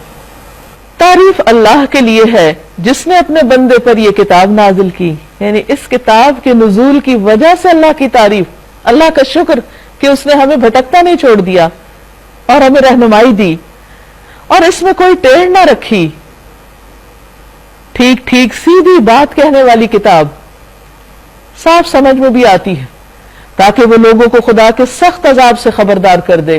[SPEAKER 1] تعریف اللہ کے لیے ہے جس نے اپنے بندے پر یہ کتاب نازل کی، یعنی اس کتاب کے نزول کی وجہ سے اللہ کی تعریف، اللہ کا شکر کہ اس نے ہمیں بھٹکتا نہیں چھوڑ دیا اور ہمیں رہنمائی دی، اور اس میں کوئی ٹیڑھ نہ رکھی، ٹھیک ٹھیک سیدھی بات کہنے والی کتاب، صاف سمجھ میں بھی آتی ہے، تاکہ وہ لوگوں کو خدا کے سخت عذاب سے خبردار کر دے۔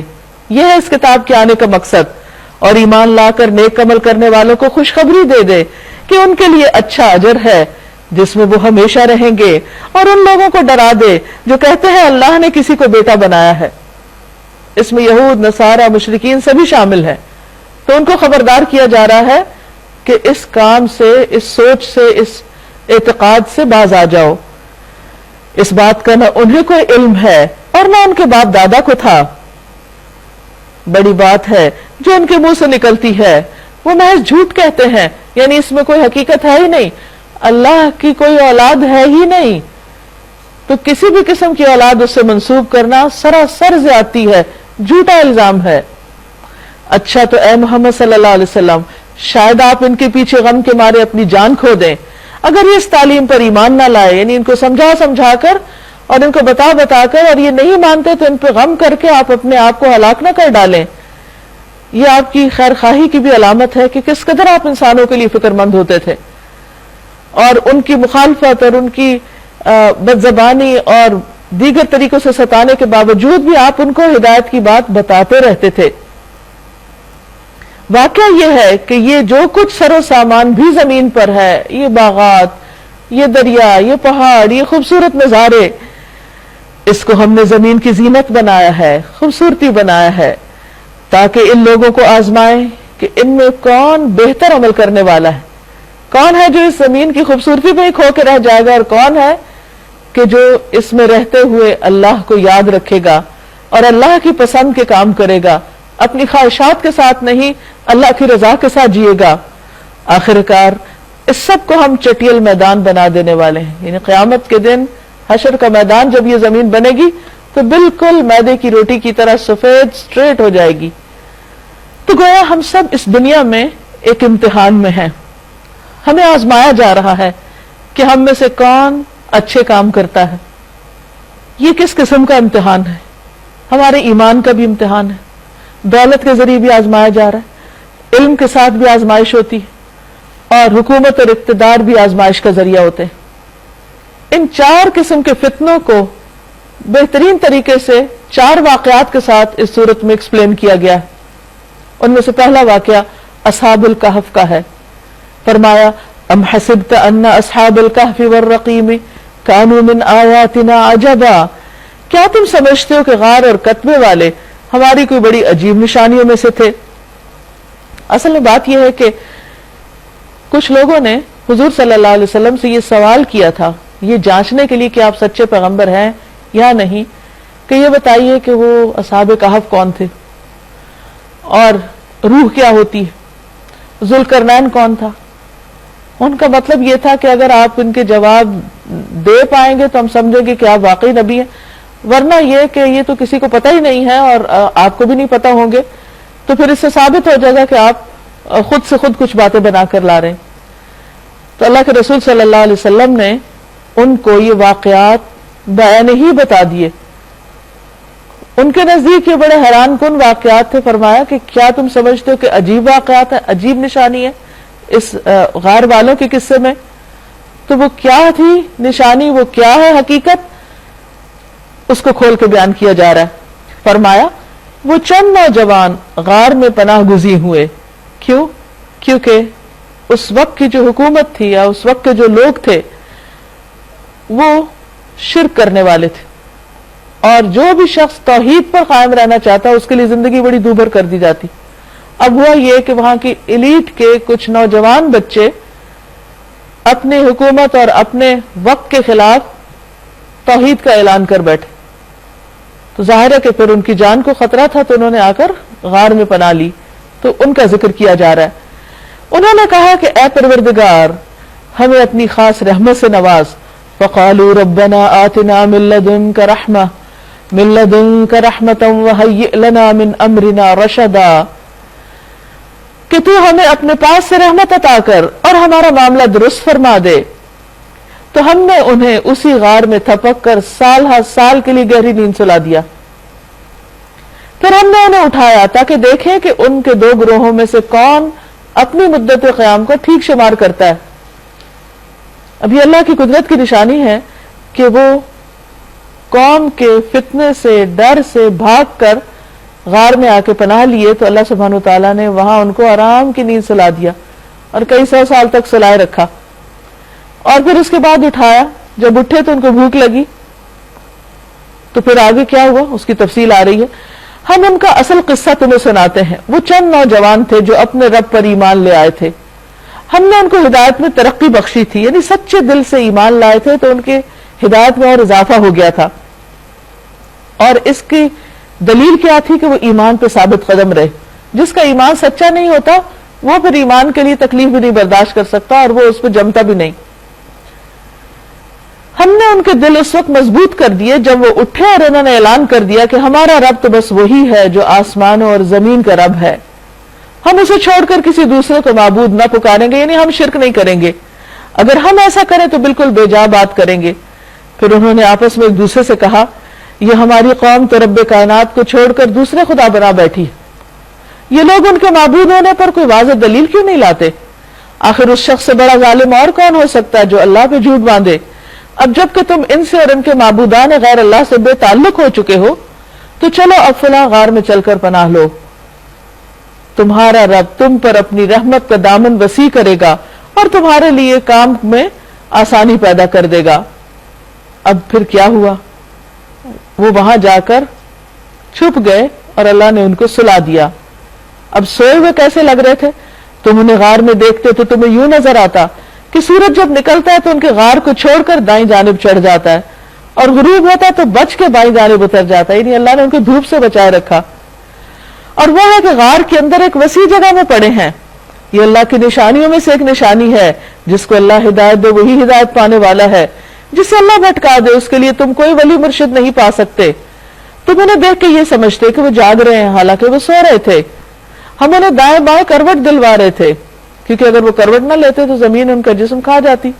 [SPEAKER 1] یہ ہے اس کتاب کے آنے کا مقصد، اور ایمان لا کر نیک عمل کرنے والوں کو خوشخبری دے دے کہ ان کے لیے اچھا اجر ہے جس میں وہ ہمیشہ رہیں گے، اور ان لوگوں کو ڈرا دے جو کہتے ہیں اللہ نے کسی کو بیٹا بنایا ہے۔ اس میں یہود، نصارہ، مشرکین سبھی شامل ہیں، تو ان کو خبردار کیا جا رہا ہے کہ اس کام سے، اس سوچ سے، اس اعتقاد سے باز آ جاؤ۔ اس بات کا نہ انہیں کوئی علم ہے اور نہ ان کے باپ دادا کو تھا۔ بڑی بات ہے جو ان کے منہ سے نکلتی ہے، وہ محض جھوٹ کہتے ہیں، یعنی اس میں کوئی حقیقت ہے ہی نہیں، اللہ کی کوئی اولاد ہے ہی نہیں، تو کسی بھی قسم کی اولاد اس سے منسوب کرنا سراسر زیادتی ہے، جھوٹا الزام ہے۔ اچھا تو اے محمد صلی اللہ علیہ وسلم، شاید آپ ان کے پیچھے غم کے مارے اپنی جان کھو دیں اگر یہ اس تعلیم پر ایمان نہ لائے، یعنی ان کو سمجھا کر اور ان کو بتا کر، اور یہ نہیں مانتے تو ان پہ غم کر کے آپ اپنے آپ کو ہلاک نہ کر ڈالیں۔ یہ آپ کی خیر خواہی کی بھی علامت ہے کہ کس قدر آپ انسانوں کے لیے فکر مند ہوتے تھے، اور ان کی مخالفت اور ان کی بدزبانی اور دیگر طریقوں سے ستانے کے باوجود بھی آپ ان کو ہدایت کی بات بتاتے رہتے تھے۔ واقعہ یہ ہے کہ یہ جو کچھ سر و سامان بھی زمین پر ہے، یہ باغات، یہ دریا، یہ پہاڑ، یہ خوبصورت نظارے، اس کو ہم نے زمین کی زینت بنایا ہے، خوبصورتی بنایا ہے، تاکہ ان لوگوں کو آزمائیں کہ ان میں کون بہتر عمل کرنے والا ہے، کون ہے جو اس زمین کی خوبصورتی میں ہی کھو کے رہ جائے گا، اور کون ہے کہ جو اس میں رہتے ہوئے اللہ کو یاد رکھے گا اور اللہ کی پسند کے کام کرے گا، اپنی خواہشات کے ساتھ نہیں، اللہ کی رضا کے ساتھ جیے گا۔ آخر کار اس سب کو ہم چٹیل میدان بنا دینے والے ہیں، یعنی قیامت کے دن حشر کا میدان جب یہ زمین بنے گی تو بالکل میدے کی روٹی کی طرح سفید سٹریٹ ہو جائے گی۔ تو گویا ہم سب اس دنیا میں ایک امتحان میں ہیں، ہمیں آزمایا جا رہا ہے کہ ہم میں سے کون اچھے کام کرتا ہے۔ یہ کس قسم کا امتحان ہے؟ ہمارے ایمان کا بھی امتحان ہے، دولت کے ذریعے بھی آزمایا جا رہا ہے، علم کے ساتھ بھی آزمائش ہوتی ہے، اور حکومت اور اقتدار بھی آزمائش کا ذریعہ ہوتے ہیں۔ ان 4 قسم کے فتنوں کو بہترین طریقے سے 4 واقعات کے ساتھ اس صورت میں ایکسپلین کیا گیا ہے۔ ان میں سے پہلا واقعہ اصحاب الکہف کا ہے۔ فرمایا ام حسبت ان اصحاب الکہف والرقیم کانوا من آیاتنا عجبا، کیا تم سمجھتے ہو کہ غار اور قطبے والے ہماری کوئی بڑی عجیب نشانیوں میں سے تھے؟ اصل میں بات یہ ہے کہ کچھ لوگوں نے حضور صلی اللہ علیہ وسلم سے یہ سوال کیا تھا، یہ جانچنے کے لیے کہ آپ سچے پیغمبر ہیں یا نہیں، کہ یہ بتائیے کہ وہ اصحاب کہف کون تھے، اور روح کیا ہوتی ہے، ذوالقرنین کون تھا۔ ان کا مطلب یہ تھا کہ اگر آپ ان کے جواب دے پائیں گے تو ہم سمجھیں گے کہ آپ واقعی نبی ہیں، ورنہ یہ کہ یہ تو کسی کو پتہ ہی نہیں ہے اور آپ کو بھی نہیں پتہ ہوں گے، تو پھر اس سے ثابت ہو جائے گا کہ آپ خود سے خود کچھ باتیں بنا کر لا رہے ہیں۔ تو اللہ کے رسول صلی اللہ علیہ وسلم نے ان کو یہ واقعات بیان ہی بتا دیے۔ ان کے نزدیک یہ بڑے حیران کن واقعات تھے۔ فرمایا کہ کیا تم سمجھتے ہو کہ عجیب واقعات ہے، عجیب نشانی ہے اس غار والوں کے قصے میں؟ تو وہ کیا تھی نشانی، وہ کیا ہے حقیقت، اس کو کھول کے بیان کیا جا رہا ہے۔ فرمایا وہ چند نوجوان غار میں پناہ گزین ہوئے۔ کیوں؟ کیونکہ اس وقت کی جو حکومت تھی یا اس وقت کے جو لوگ تھے وہ شرک کرنے والے تھے، اور جو بھی شخص توحید پر قائم رہنا چاہتا اس کے لیے زندگی بڑی دوبھر کر دی جاتی۔ اب ہوا یہ کہ وہاں کی ایلیٹ کے کچھ نوجوان بچے اپنی حکومت اور اپنے وقت کے خلاف توحید کا اعلان کر بیٹھے، تو ظاہر ہے کہ پھر ان کی جان کو خطرہ تھا، تو انہوں نے آ کر غار میں پناہ لی. تو ان کا ذکر کیا جا رہا ہے. انہوں نے کہا کہ اے پروردگار ہمیں اپنی خاص رحمت سے نواز. فقالوا ربنا آتنا من لدنک رحمتا وہیئ لنا من امرنا رشدا، کہ تو ہمیں اپنے پاس سے رحمت عطا کر اور ہمارا معاملہ درست فرما دے. تو ہم نے انہیں اسی غار میں تھپک کر سال ہر سال کے لیے گہری نیند سلا دیا. پھر ہم نے انہیں اٹھایا تاکہ دیکھیں کہ ان کے دو گروہوں میں سے کون اپنی مدت قیام کو ٹھیک شمار کرتا ہے. اب یہ اللہ کی قدرت کی نشانی ہے کہ وہ قوم کے فتنے سے، ڈر سے بھاگ کر غار میں آ کے پناہ لیے، تو اللہ سبحانہ وتعالیٰ نے وہاں ان کو آرام کی نیند سلا دیا اور کئی 100 سال تک سلائے رکھا. اور پھر اس کے بعد اٹھایا. جب اٹھے تو ان کو بھوک لگی. تو پھر آگے کیا ہوا اس کی تفصیل آ رہی ہے. ہم ان کا اصل قصہ تمہیں سناتے ہیں. وہ چند نوجوان تھے جو اپنے رب پر ایمان لے آئے تھے. ہم نے ان کو ہدایت میں ترقی بخشی تھی، یعنی سچے دل سے ایمان لائے تھے تو ان کے ہدایت میں اور اضافہ ہو گیا تھا. اور اس کی دلیل کیا تھی کہ وہ ایمان پہ ثابت قدم رہے. جس کا ایمان سچا نہیں ہوتا وہ پھر ایمان کے لیے تکلیف بھی نہیں برداشت کر سکتا اور وہ اس پہ جمتا بھی نہیں. ہم نے ان کے دل اس وقت مضبوط کر دیے جب وہ اٹھے اور انہوں نے اعلان کر دیا کہ ہمارا رب تو بس وہی ہے جو آسمانوں اور زمین کا رب ہے. ہم اسے چھوڑ کر کسی دوسرے کو معبود نہ پکاریں گے، یعنی ہم شرک نہیں کریں گے. اگر ہم ایسا کریں تو بالکل بے جا بات کریں گے. پھر انہوں نے آپس میں ایک دوسرے سے کہا یہ ہماری قوم تو رب کائنات کو چھوڑ کر دوسرے خدا بنا بیٹھی. یہ لوگ ان کے معبود ہونے پر کوئی واضح دلیل کیوں نہیں لاتے؟ آخر اس شخص سے بڑا ظالم اور کون ہو سکتا ہے جو اللہ پہ جھوٹ باندھے؟ اب جب کہ تم ان سے اور ان کے معبودان غیر اللہ سے بے تعلق ہو چکے ہو تو چلو اب فلاں غار میں چل کر پناہ لو. تمہارا رب تم پر اپنی رحمت کا دامن وسیع کرے گا اور تمہارے لیے کام میں آسانی پیدا کر دے گا. اب پھر کیا ہوا؟ وہ وہاں جا کر چھپ گئے اور اللہ نے ان کو سلا دیا. اب سوئے ہوئے کیسے لگ رہے تھے؟ تم انہیں غار میں دیکھتے تو تمہیں یوں نظر آتا کہ سورج جب نکلتا ہے تو ان کے غار کو چھوڑ کر دائیں جانب چڑھ جاتا ہے اور غروب ہوتا ہے تو بچ کے بائیں جانب اتر جاتا ہے. یعنی اللہ نے ان کو دھوپ سے بچائے رکھا. اور وہ ہے کہ غار کے اندر ایک وسیع جگہ میں پڑے ہیں. یہ اللہ کی نشانیوں میں سے ایک نشانی ہے. جس کو اللہ ہدایت دے وہی ہدایت پانے والا ہے. جسے اللہ بھٹکا دے اس کے لیے تم کوئی ولی مرشد نہیں پا سکتے. تم انہیں دیکھ کے یہ سمجھتے کہ وہ جاگ رہے ہیں حالانکہ وہ سو رہے تھے. ہم انہیں دائیں بائیں کروٹ دلوا رہے تھے کیونکہ اگر وہ کروٹ نہ لیتے تو زمین ان کا جسم کھا جاتی.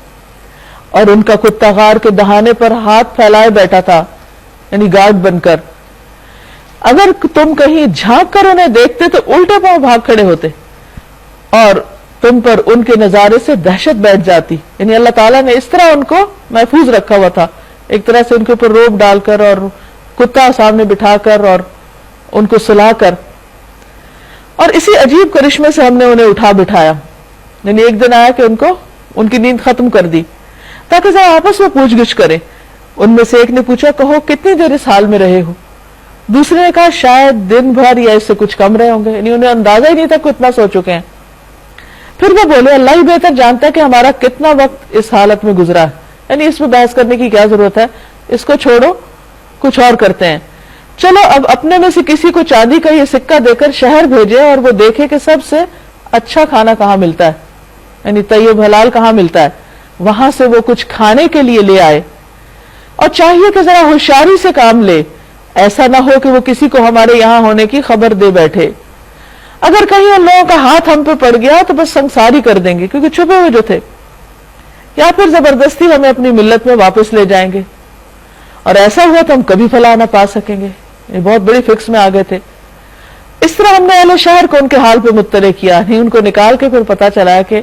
[SPEAKER 1] اور ان کا کتا غار کے دہانے پر ہاتھ پھیلائے بیٹھا تھا، یعنی گارڈ بن کر. اگر تم کہیں جھانک کر انہیں دیکھتے تو الٹے پاؤں بھاگ کھڑے ہوتے اور تم پر ان کے نظارے سے دہشت بیٹھ جاتی. یعنی اللہ تعالیٰ نے اس طرح ان کو محفوظ رکھا ہوا تھا، ایک طرح سے ان کے اوپر روب ڈال کر اور کتا سامنے بٹھا کر اور ان کو سلا کر. اور اسی عجیب کرشمے سے ہم نے انہیں اٹھا بٹھایا. یعنی ایک دن آیا کہ ان کی نیند ختم کر دی تاکہ ذرا آپس میں پوچھ گچھ کرے. ان میں سے ایک نے پوچھا کہو کتنی دیر اس حال میں رہے ہو؟ دوسرے نے کہا شاید دن بھر یا اس سے کچھ کم رہے ہوں گے. یعنی انہیں اندازہ ہی نہیں تھا کہ اتنا سو چکے ہیں. پھر وہ بولے اللہ ہی بہتر جانتا ہے کہ ہمارا کتنا وقت اس حالت میں گزرا ہے. یعنی اس میں بحث کرنے کی کیا ضرورت ہے، اس کو چھوڑو کچھ اور کرتے ہیں. چلو اب اپنے میں سے کسی کو چاندی کا یہ سکہ دے کر شہر بھیجے اور وہ دیکھے کہ سب سے اچھا کھانا کہاں ملتا ہے، یعنی طیب حلال کہاں ملتا ہے. وہاں سے وہ کچھ کھانے کے لیے لے آئے. اور چاہیے کہ ذرا ہوشیاری سے کام لے، ایسا نہ ہو کہ وہ کسی کو ہمارے یہاں ہونے کی خبر دے بیٹھے. اگر کہیں ان لوگوں کا ہاتھ ہم پہ پڑ گیا تو بس سنساری کر دیں گے کیونکہ چھپے ہوئے جو تھے، یا پھر زبردستی ہمیں اپنی ملت میں واپس لے جائیں گے. اور ایسا ہوا تو ہم کبھی فلاح نہ پا سکیں گے. یہ بہت بڑی فکس میں آ گئے تھے. اس طرح ہم نے اہل شہر کو ان کے حال پہ مطلع کیا، نہیں ان کو نکال کے پھر پتا چلا کہ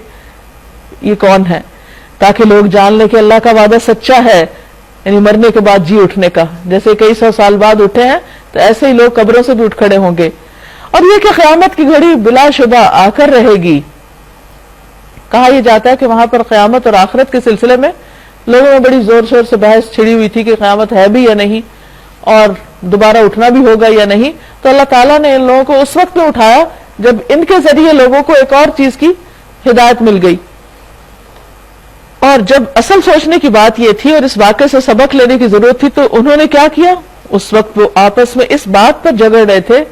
[SPEAKER 1] یہ کون ہے، تاکہ لوگ جان لیں کہ اللہ کا وعدہ سچا ہے، یعنی مرنے کے بعد جی اٹھنے کا. جیسے کئی 100 سال بعد اٹھے ہیں تو ایسے ہی لوگ قبروں سے بھی اٹھ کھڑے ہوں گے. اور یہ کہ قیامت کی گھڑی بلا شبہ آ کر رہے گی. کہا یہ جاتا ہے کہ وہاں پر قیامت اور آخرت کے سلسلے میں لوگوں میں بڑی زور شور سے بحث چھڑی ہوئی تھی کہ قیامت ہے بھی یا نہیں اور دوبارہ اٹھنا بھی ہوگا یا نہیں. تو اللہ تعالیٰ نے ان لوگوں کو اس وقت میں اٹھایا جب ان کے ذریعے لوگوں کو ایک اور چیز کی ہدایت مل گئی. اور جب اصل سوچنے کی بات یہ تھی اور اس واقعے سے سبق لینے کی ضرورت تھی تو انہوں نے کیا کیا؟ اس وقت وہ آپس میں اس بات پر جھگڑ رہے تھے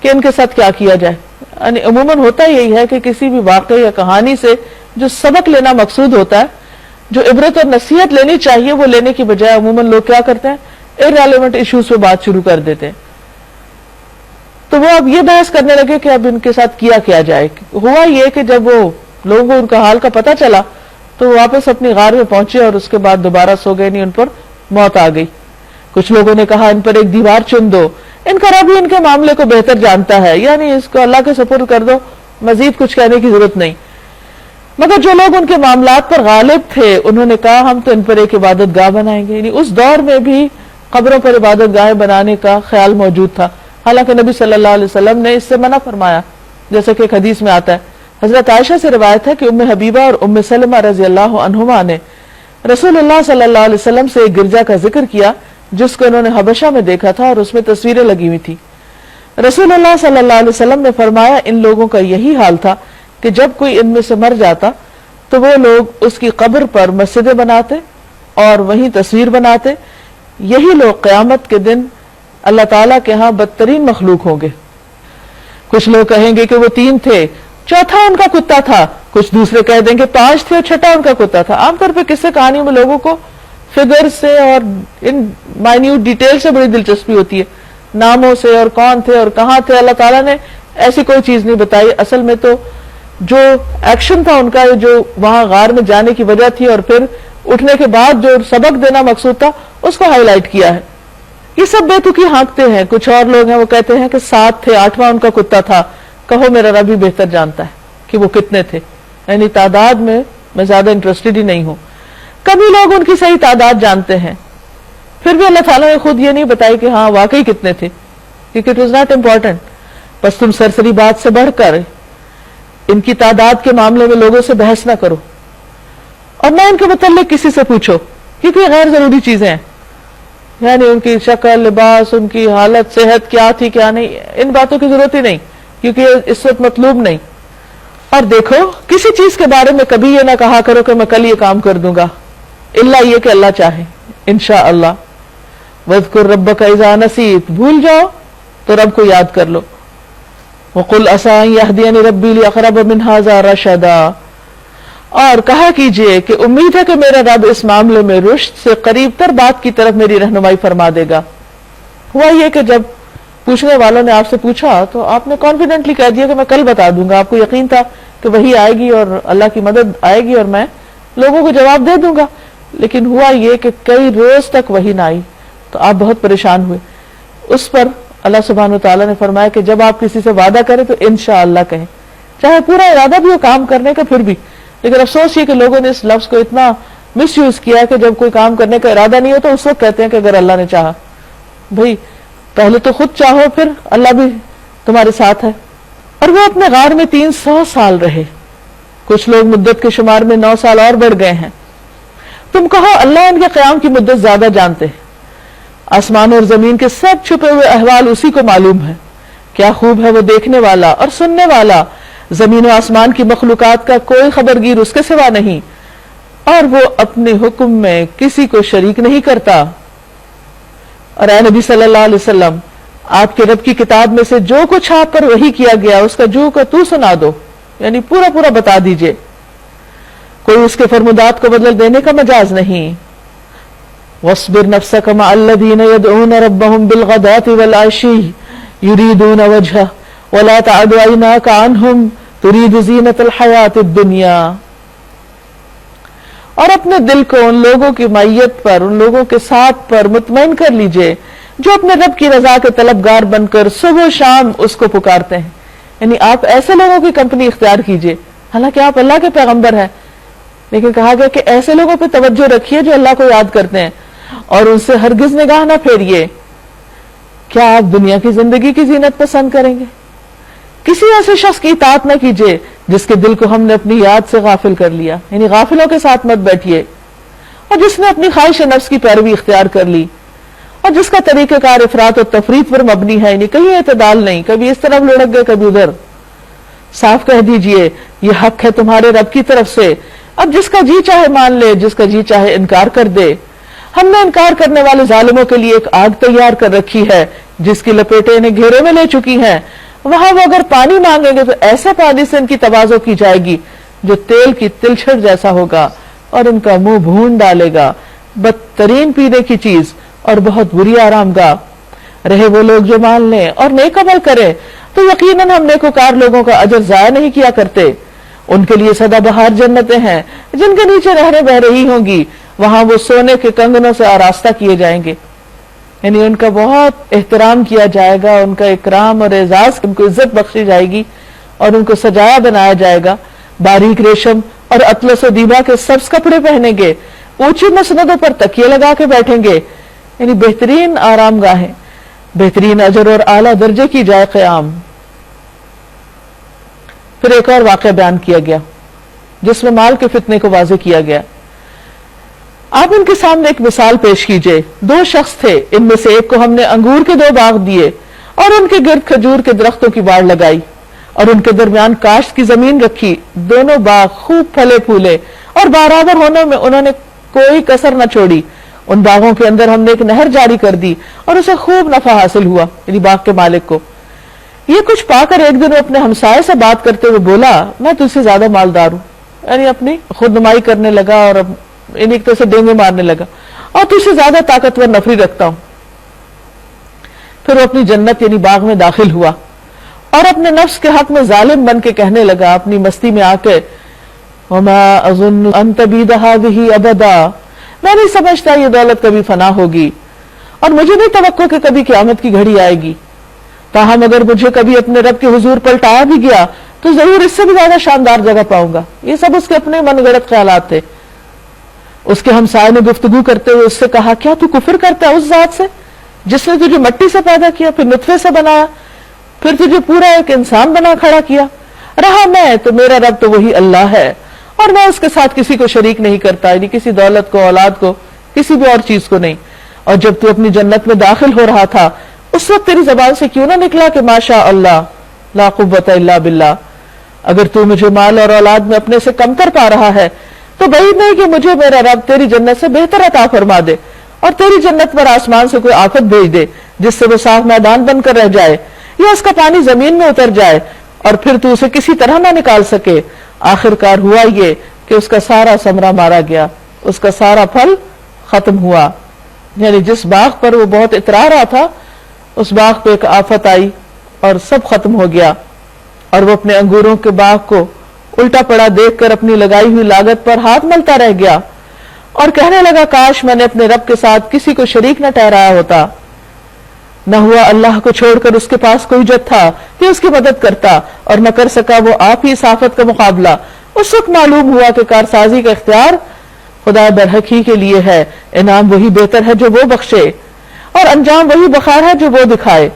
[SPEAKER 1] کہ ان کے ساتھ کیا کیا جائے. یعنی عموماً ہوتا یہی ہے کہ کسی بھی واقعے یا کہانی سے جو سبق لینا مقصود ہوتا ہے, جو عبرت اور نصیحت لینی چاہیے, وہ لینے کی بجائے عموماً لوگ کیا کرتے ہیں؟ ارریلیونٹ ایشوز پہ بات شروع کر دیتے ہیں. تو وہ اب یہ بحث کرنے لگے کہ اب ان کے ساتھ کیا جائے. ہوا یہ کہ جب وہ لوگوں کو ان کا حال کا پتہ چلا تو وہ واپس اپنی غار میں پہنچے اور اس کے بعد دوبارہ سو گئے, نہیں ان پر موت آ گئی. کچھ لوگوں نے کہا ان پر ایک دیوار چن دو, ان کا رب ہی ان کے معاملے کو بہتر جانتا ہے, یعنی اس کو اللہ کے سپرد کر دو, مزید کچھ کہنے کی ضرورت نہیں. مگر جو لوگ ان کے معاملات پر غالب تھے انہوں نے کہا ہم تو ان پر ایک عبادت گاہ بنائیں گے. یعنی اس دور میں بھی قبروں پر عبادت گاہیں بنانے کا خیال موجود تھا, حالانکہ نبی صلی اللہ علیہ وسلم نے اس سے منع فرمایا, جیسا کہ ایک حدیث میں آتا ہے. حضرت عائشہ سے روایت ہے کہ ام حبیبہ اور ام سلمہ رضی اللہ عنہما نے رسول اللہ صلی اللہ علیہ وسلم سے ایک گرجا کا ذکر کیا جس کو انہوں نے حبشہ میں دیکھا تھا اور اس میں تصویریں لگی ہوئی تھی. رسول اللہ صلی اللہ علیہ وسلم نے فرمایا ان لوگوں کا یہی حال تھا کہ جب کوئی ان میں سے مر جاتا تو وہ لوگ اس کی قبر پر مسجدیں بناتے اور وہیں تصویر بناتے. یہی لوگ قیامت کے دن اللہ تعالیٰ کے ہاں بدترین مخلوق ہوں گے. کچھ لوگ کہیں گے کہ وہ 3 تھے, چوتھا ان کا کتا تھا, کچھ دوسرے کہہ دیں گے 5 تھے اور چھٹا ان کا کتا تھا. عام طور پہ قصے کہانیوں میں لوگوں کو فگر سے اور ان مائنیوٹ ڈیٹیل سے بڑی دلچسپی ہوتی ہے, ناموں سے اور کون تھے اور کہاں تھے. اللہ تعالیٰ نے ایسی کوئی چیز نہیں بتائی. اصل میں تو جو ایکشن تھا ان کا, جو وہاں غار میں جانے کی وجہ تھی اور پھر اٹھنے کے بعد جو سبق دینا مقصود تھا اس کو ہائی لائٹ کیا ہے. یہ سب بے تکی ہانکتے ہیں. کچھ اور لوگ ہیں وہ کہتے ہیں کہ 7 تھے, 8واں ان کا کتا تھا. کہو میرا رب ہی بہتر جانتا ہے کہ وہ کتنے تھے, یعنی تعداد میں زیادہ انٹرسٹڈ ہی نہیں ہوں. کبھی لوگ ان کی صحیح تعداد جانتے ہیں, پھر بھی اللہ تعالیٰ نے خود یہ نہیں بتائی کہ ہاں واقعی کتنے تھے, کیونکہ اٹ واز ناٹ امپورٹنٹ. بس تم سرسری بات سے بڑھ کر ان کی تعداد کے معاملے میں لوگوں سے بحث نہ کرو اور نہ ان کے متعلق کسی سے پوچھو, کیونکہ یہ غیر ضروری چیزیں ہیں. یعنی ان کی شکل, لباس, ان کی حالت, صحت کیا تھی کیا نہیں, ان باتوں کی ضرورت ہی نہیں, کیونکہ یہ اس وقت مطلوب نہیں. اور دیکھو کسی چیز کے بارے میں کبھی یہ نہ کہا کرو کہ میں کل یہ کام کر دوں گا, الا یہ کہ اللہ چاہے انشاءاللہ. وَاذْكُرْ رَبَّكَ إِذَا نَسِيتَ, بھول جاؤ تو رب کو یاد کر لو. وَقُلْ عَسَىٰ أَن يَهْدِيَنِ رَبِّي لِأَقْرَبَ مِنْ هَٰذَا رَشَدًا, اور کہا کیجئے کہ امید ہے کہ میرا رب اس معاملے میں رشد سے قریب تر بات کی طرف میری رہنمائی فرما دے گا. ہوا یہ کہ جب پوچھنے والوں نے آپ سے پوچھا تو آپ نے کانفیڈنٹلی کہہ دیا کہ میں کل بتا دوں گا. آپ کو یقین تھا کہ وہی آئے گی اور اللہ کی مدد آئے گی اور میں لوگوں کو جواب دے دوں گا. لیکن ہوا یہ کہ کئی روز تک وہی نہ آئی تو آپ بہت پریشان ہوئے. اس پر اللہ سبحانہ وتعالیٰ نے فرمایا کہ جب آپ کسی سے وعدہ کریں تو انشاءاللہ کہیں, چاہے پورا ارادہ بھی ہو کام کرنے کا پھر بھی. لیکن افسوس یہ کہ لوگوں نے اس لفظ کو اتنا مس یوز کیا کہ جب کوئی کام کرنے کا ارادہ نہیں ہو تو اس وقت کہتے ہیں کہ اگر اللہ نے چاہا. بھئی پہلے تو خود چاہو, پھر اللہ بھی تمہارے ساتھ ہے. اور وہ اپنے غار میں 300 سال رہے. کچھ لوگ مدت کے شمار میں 9 سال اور بڑھ گئے ہیں. تم کہو اللہ ان کے قیام کی مدت زیادہ جانتے ہیں. آسمان اور زمین کے سب چھپے ہوئے احوال اسی کو معلوم ہے. کیا خوب ہے وہ دیکھنے والا اور سننے والا. زمین و آسمان کی مخلوقات کا کوئی خبرگیر اس کے سوا نہیں, اور وہ اپنے حکم میں کسی کو شریک نہیں کرتا. اور اے نبی صلی اللہ علیہ وسلم, آپ کے رب کی کتاب میں سے جو کچھ آپ پر وحی کیا گیا اس کا جو کا تو سنا دو, یعنی پورا پورا بتا دیجئے. کوئی اس کے فرمودات کو بدل دینے کا مجاز نہیں. وَاصْبِرْ نَفْسَكَ مَعَ الَّذِينَ يَدْعُونَ رَبَّهُمْ بِالْغَدَاةِ وَالْعَشِيِّ يُرِيدُونَ وَجْهَهُ وَلَا تَعْدُ عَيْنَاكَ عَنْهُمْ تُرِيدُ زِينَةَ الْحَيَاةِ الدُّنْيَا. اور اپنے دل کو ان لوگوں کی معیت پر, ان لوگوں کے ساتھ پر مطمئن کر لیجئے جو اپنے رب کی رضا کے طلبگار بن کر صبح و شام اس کو پکارتے ہیں. یعنی آپ ایسے لوگوں کی کمپنی اختیار کیجئے, حالانکہ آپ اللہ کے پیغمبر ہیں, لیکن کہا گیا کہ ایسے لوگوں پہ توجہ رکھیے جو اللہ کو یاد کرتے ہیں اور ان سے ہرگز نگاہ نہ پھیریے. کیا آپ دنیا کی زندگی کی زینت پسند کریں گے؟ کسی ایسے شخص کی اطاعت نہ کیجیے جس کے دل کو ہم نے اپنی یاد سے غافل کر لیا, یعنی غافلوں کے ساتھ مت بیٹھیے. اور جس نے اپنی خواہش نفس کی پیروی اختیار کر لی اور جس کا طریقہ کار افراط و تفریط پر مبنی ہے, یعنی کہیں اعتدال نہیں, کبھی اس طرف لڑک گئے کبھی ادھر. صاف کہہ دیجئے یہ حق ہے تمہارے رب کی طرف سے, اب جس کا جی چاہے مان لے، جس کا جی چاہے انکار کر دے. ہم نے انکار کرنے والے ظالموں کے لیے ایک آگ تیار کر رکھی ہے جس کی لپیٹیں انہیں گھیرے میں لے چکی ہیں. وہاں وہ اگر پانی مانگیں گے تو ایسا پانی سے ان کی تواضع کی جائے گی جو تیل کی تلچھڑ جیسا ہوگا اور ان کا منہ بھون ڈالے گا. بدترین پینے کی چیز اور بہت بری آرام گاہ. رہے وہ لوگ جو مان لیں اور نیک عمل کریں تو یقیناً ہم نیکوکار لوگوں کا اجر ضائع نہیں کیا کرتے. ان کے لیے سدا بہار جنتیں ہیں جن کے نیچے نہریں بہ رہی ہوں گی. وہاں وہ سونے کے کنگنوں سے آراستہ کیے جائیں گے. یعنی ان کا بہت احترام کیا جائے گا، ان کا اکرام اور اعزاز، ان کو عزت بخشی جائے گی اور ان کو سجایا بنایا جائے گا. باریک ریشم اور اطلس و دیبا کے سبز کپڑے پہنیں گے، اونچی مسندوں پر تکیے لگا کے بیٹھیں گے. یعنی بہترین آرام گاہیں، بہترین اجر اور اعلیٰ درجے کی جائے قیام. پھر ایک اور واقعہ بیان کیا گیا جس میں مال کے فتنے کو واضح کیا گیا. آپ ان کے سامنے ایک مثال پیش کیجئے. 2 شخص تھے، ان میں سے ایک کو ہم نے انگور کے 2 باغ دیے اور ان کے گرد کھجور کے درختوں کی باڑ لگائی اور ان کے درمیان کاشت کی زمین رکھی. دونوں باغ خوب پھلے پھولے اور برابر ہونے میں انہوں نے کوئی کسر نہ چھوڑی. ان باغوں کے اندر ہم نے ایک نہر جاری کر دی اور اسے خوب نفع حاصل ہوا، یعنی باغ کے مالک کو. یہ کچھ پا کر ایک دن وہ اپنے ہمسائے سے بات کرتے ہوئے بولا، میں تجھ سے زیادہ مالدار ہوں. یعنی اپنی خود نمائی کرنے لگا اور ایک طرح سے ڈینگے مارنے لگا، اور تجھ سے زیادہ طاقتور نفری رکھتا ہوں. پھر وہ اپنی جنت یعنی باغ میں داخل ہوا اور اپنے نفس کے حق میں ظالم بن کے کہنے لگا اپنی مستی میں آ کے، وَمَا أَظُنُّ أَن تَبِيدَ هَٰذِهِ أَبَدًا، میں نہیں سمجھتا یہ دولت کبھی فنا ہوگی اور مجھے نہیں توقع کہ کبھی قیامت کی گھڑی آئے گی. تاہم اگر مجھے کبھی اپنے رب کے حضور پلٹایا بھی گیا تو ضرور اس سے بھی زیادہ شاندار جگہ پاؤں گا. یہ سب اس کے اپنے من گڑت خیالات تھے. اس کے ہمسائے نے گفتگو کرتے ہوئے اس سے کہا، کیا تو کفر کرتا ہے اس ذات سے جس نے تجھے مٹی سے پیدا کیا، پھر نطفے سے بنایا، پھر تجھے پورا ایک انسان بنا کھڑا کیا؟ رہا میں تو میرا رب تو وہی اللہ ہے اور میں اس کے ساتھ کسی کو شریک نہیں کرتا، یعنی کسی دولت کو، اولاد کو، کسی بھی اور چیز کو نہیں. اور جب تو اپنی جنت میں داخل ہو رہا تھا اس وقت تیری زبان سے کیوں نہ نکلا کہ ماشاء اللہ لا قوت الا باللہ. اگر تو مجھے مال اور اولاد میں اپنے سے کمتر پا رہا ہے تو بعید نہیں کہ مجھے میرا رب تیری جنت سے بہتر عطا فرما دے اور تیری جنت پر آسمان سے کوئی آفت بھیج دے جس سے وہ صاف میدان بن کر رہ جائے یا اس کا پانی زمین میں اتر جائے اور پھر تو اسے کسی طرح نہ نکال سکے. آخر کار ہوا یہ کہ اس کا سارا ثمرہ مارا گیا، اس کا سارا پھل ختم ہوا. یعنی جس باغ پر وہ بہت اترا رہا تھا اس باغ پہ ایک آفت آئی اور سب ختم ہو گیا، اور وہ اپنے انگوروں کے باغ کو الٹا پڑا دیکھ کر اپنی لگائی ہوئی لاگت پر ہاتھ ملتا رہ گیا اور کہنے لگا، کاش میں نے اپنے رب کے ساتھ کسی کو شریک نہ ٹھہرایا ہوتا. نہ ہوا اللہ کو چھوڑ کر اس کے پاس کوئی جت تھا کہ اس کی مدد کرتا، اور نہ کر سکا وہ آپ ہی اس آفت کا مقابلہ. اس وقت معلوم ہوا کہ کارسازی کا اختیار خدا برحق ہی کے لیے ہے. انعام وہی بہتر ہے جو وہ بخشے اور انجام وہی بخار ہے جو وہ دکھائے.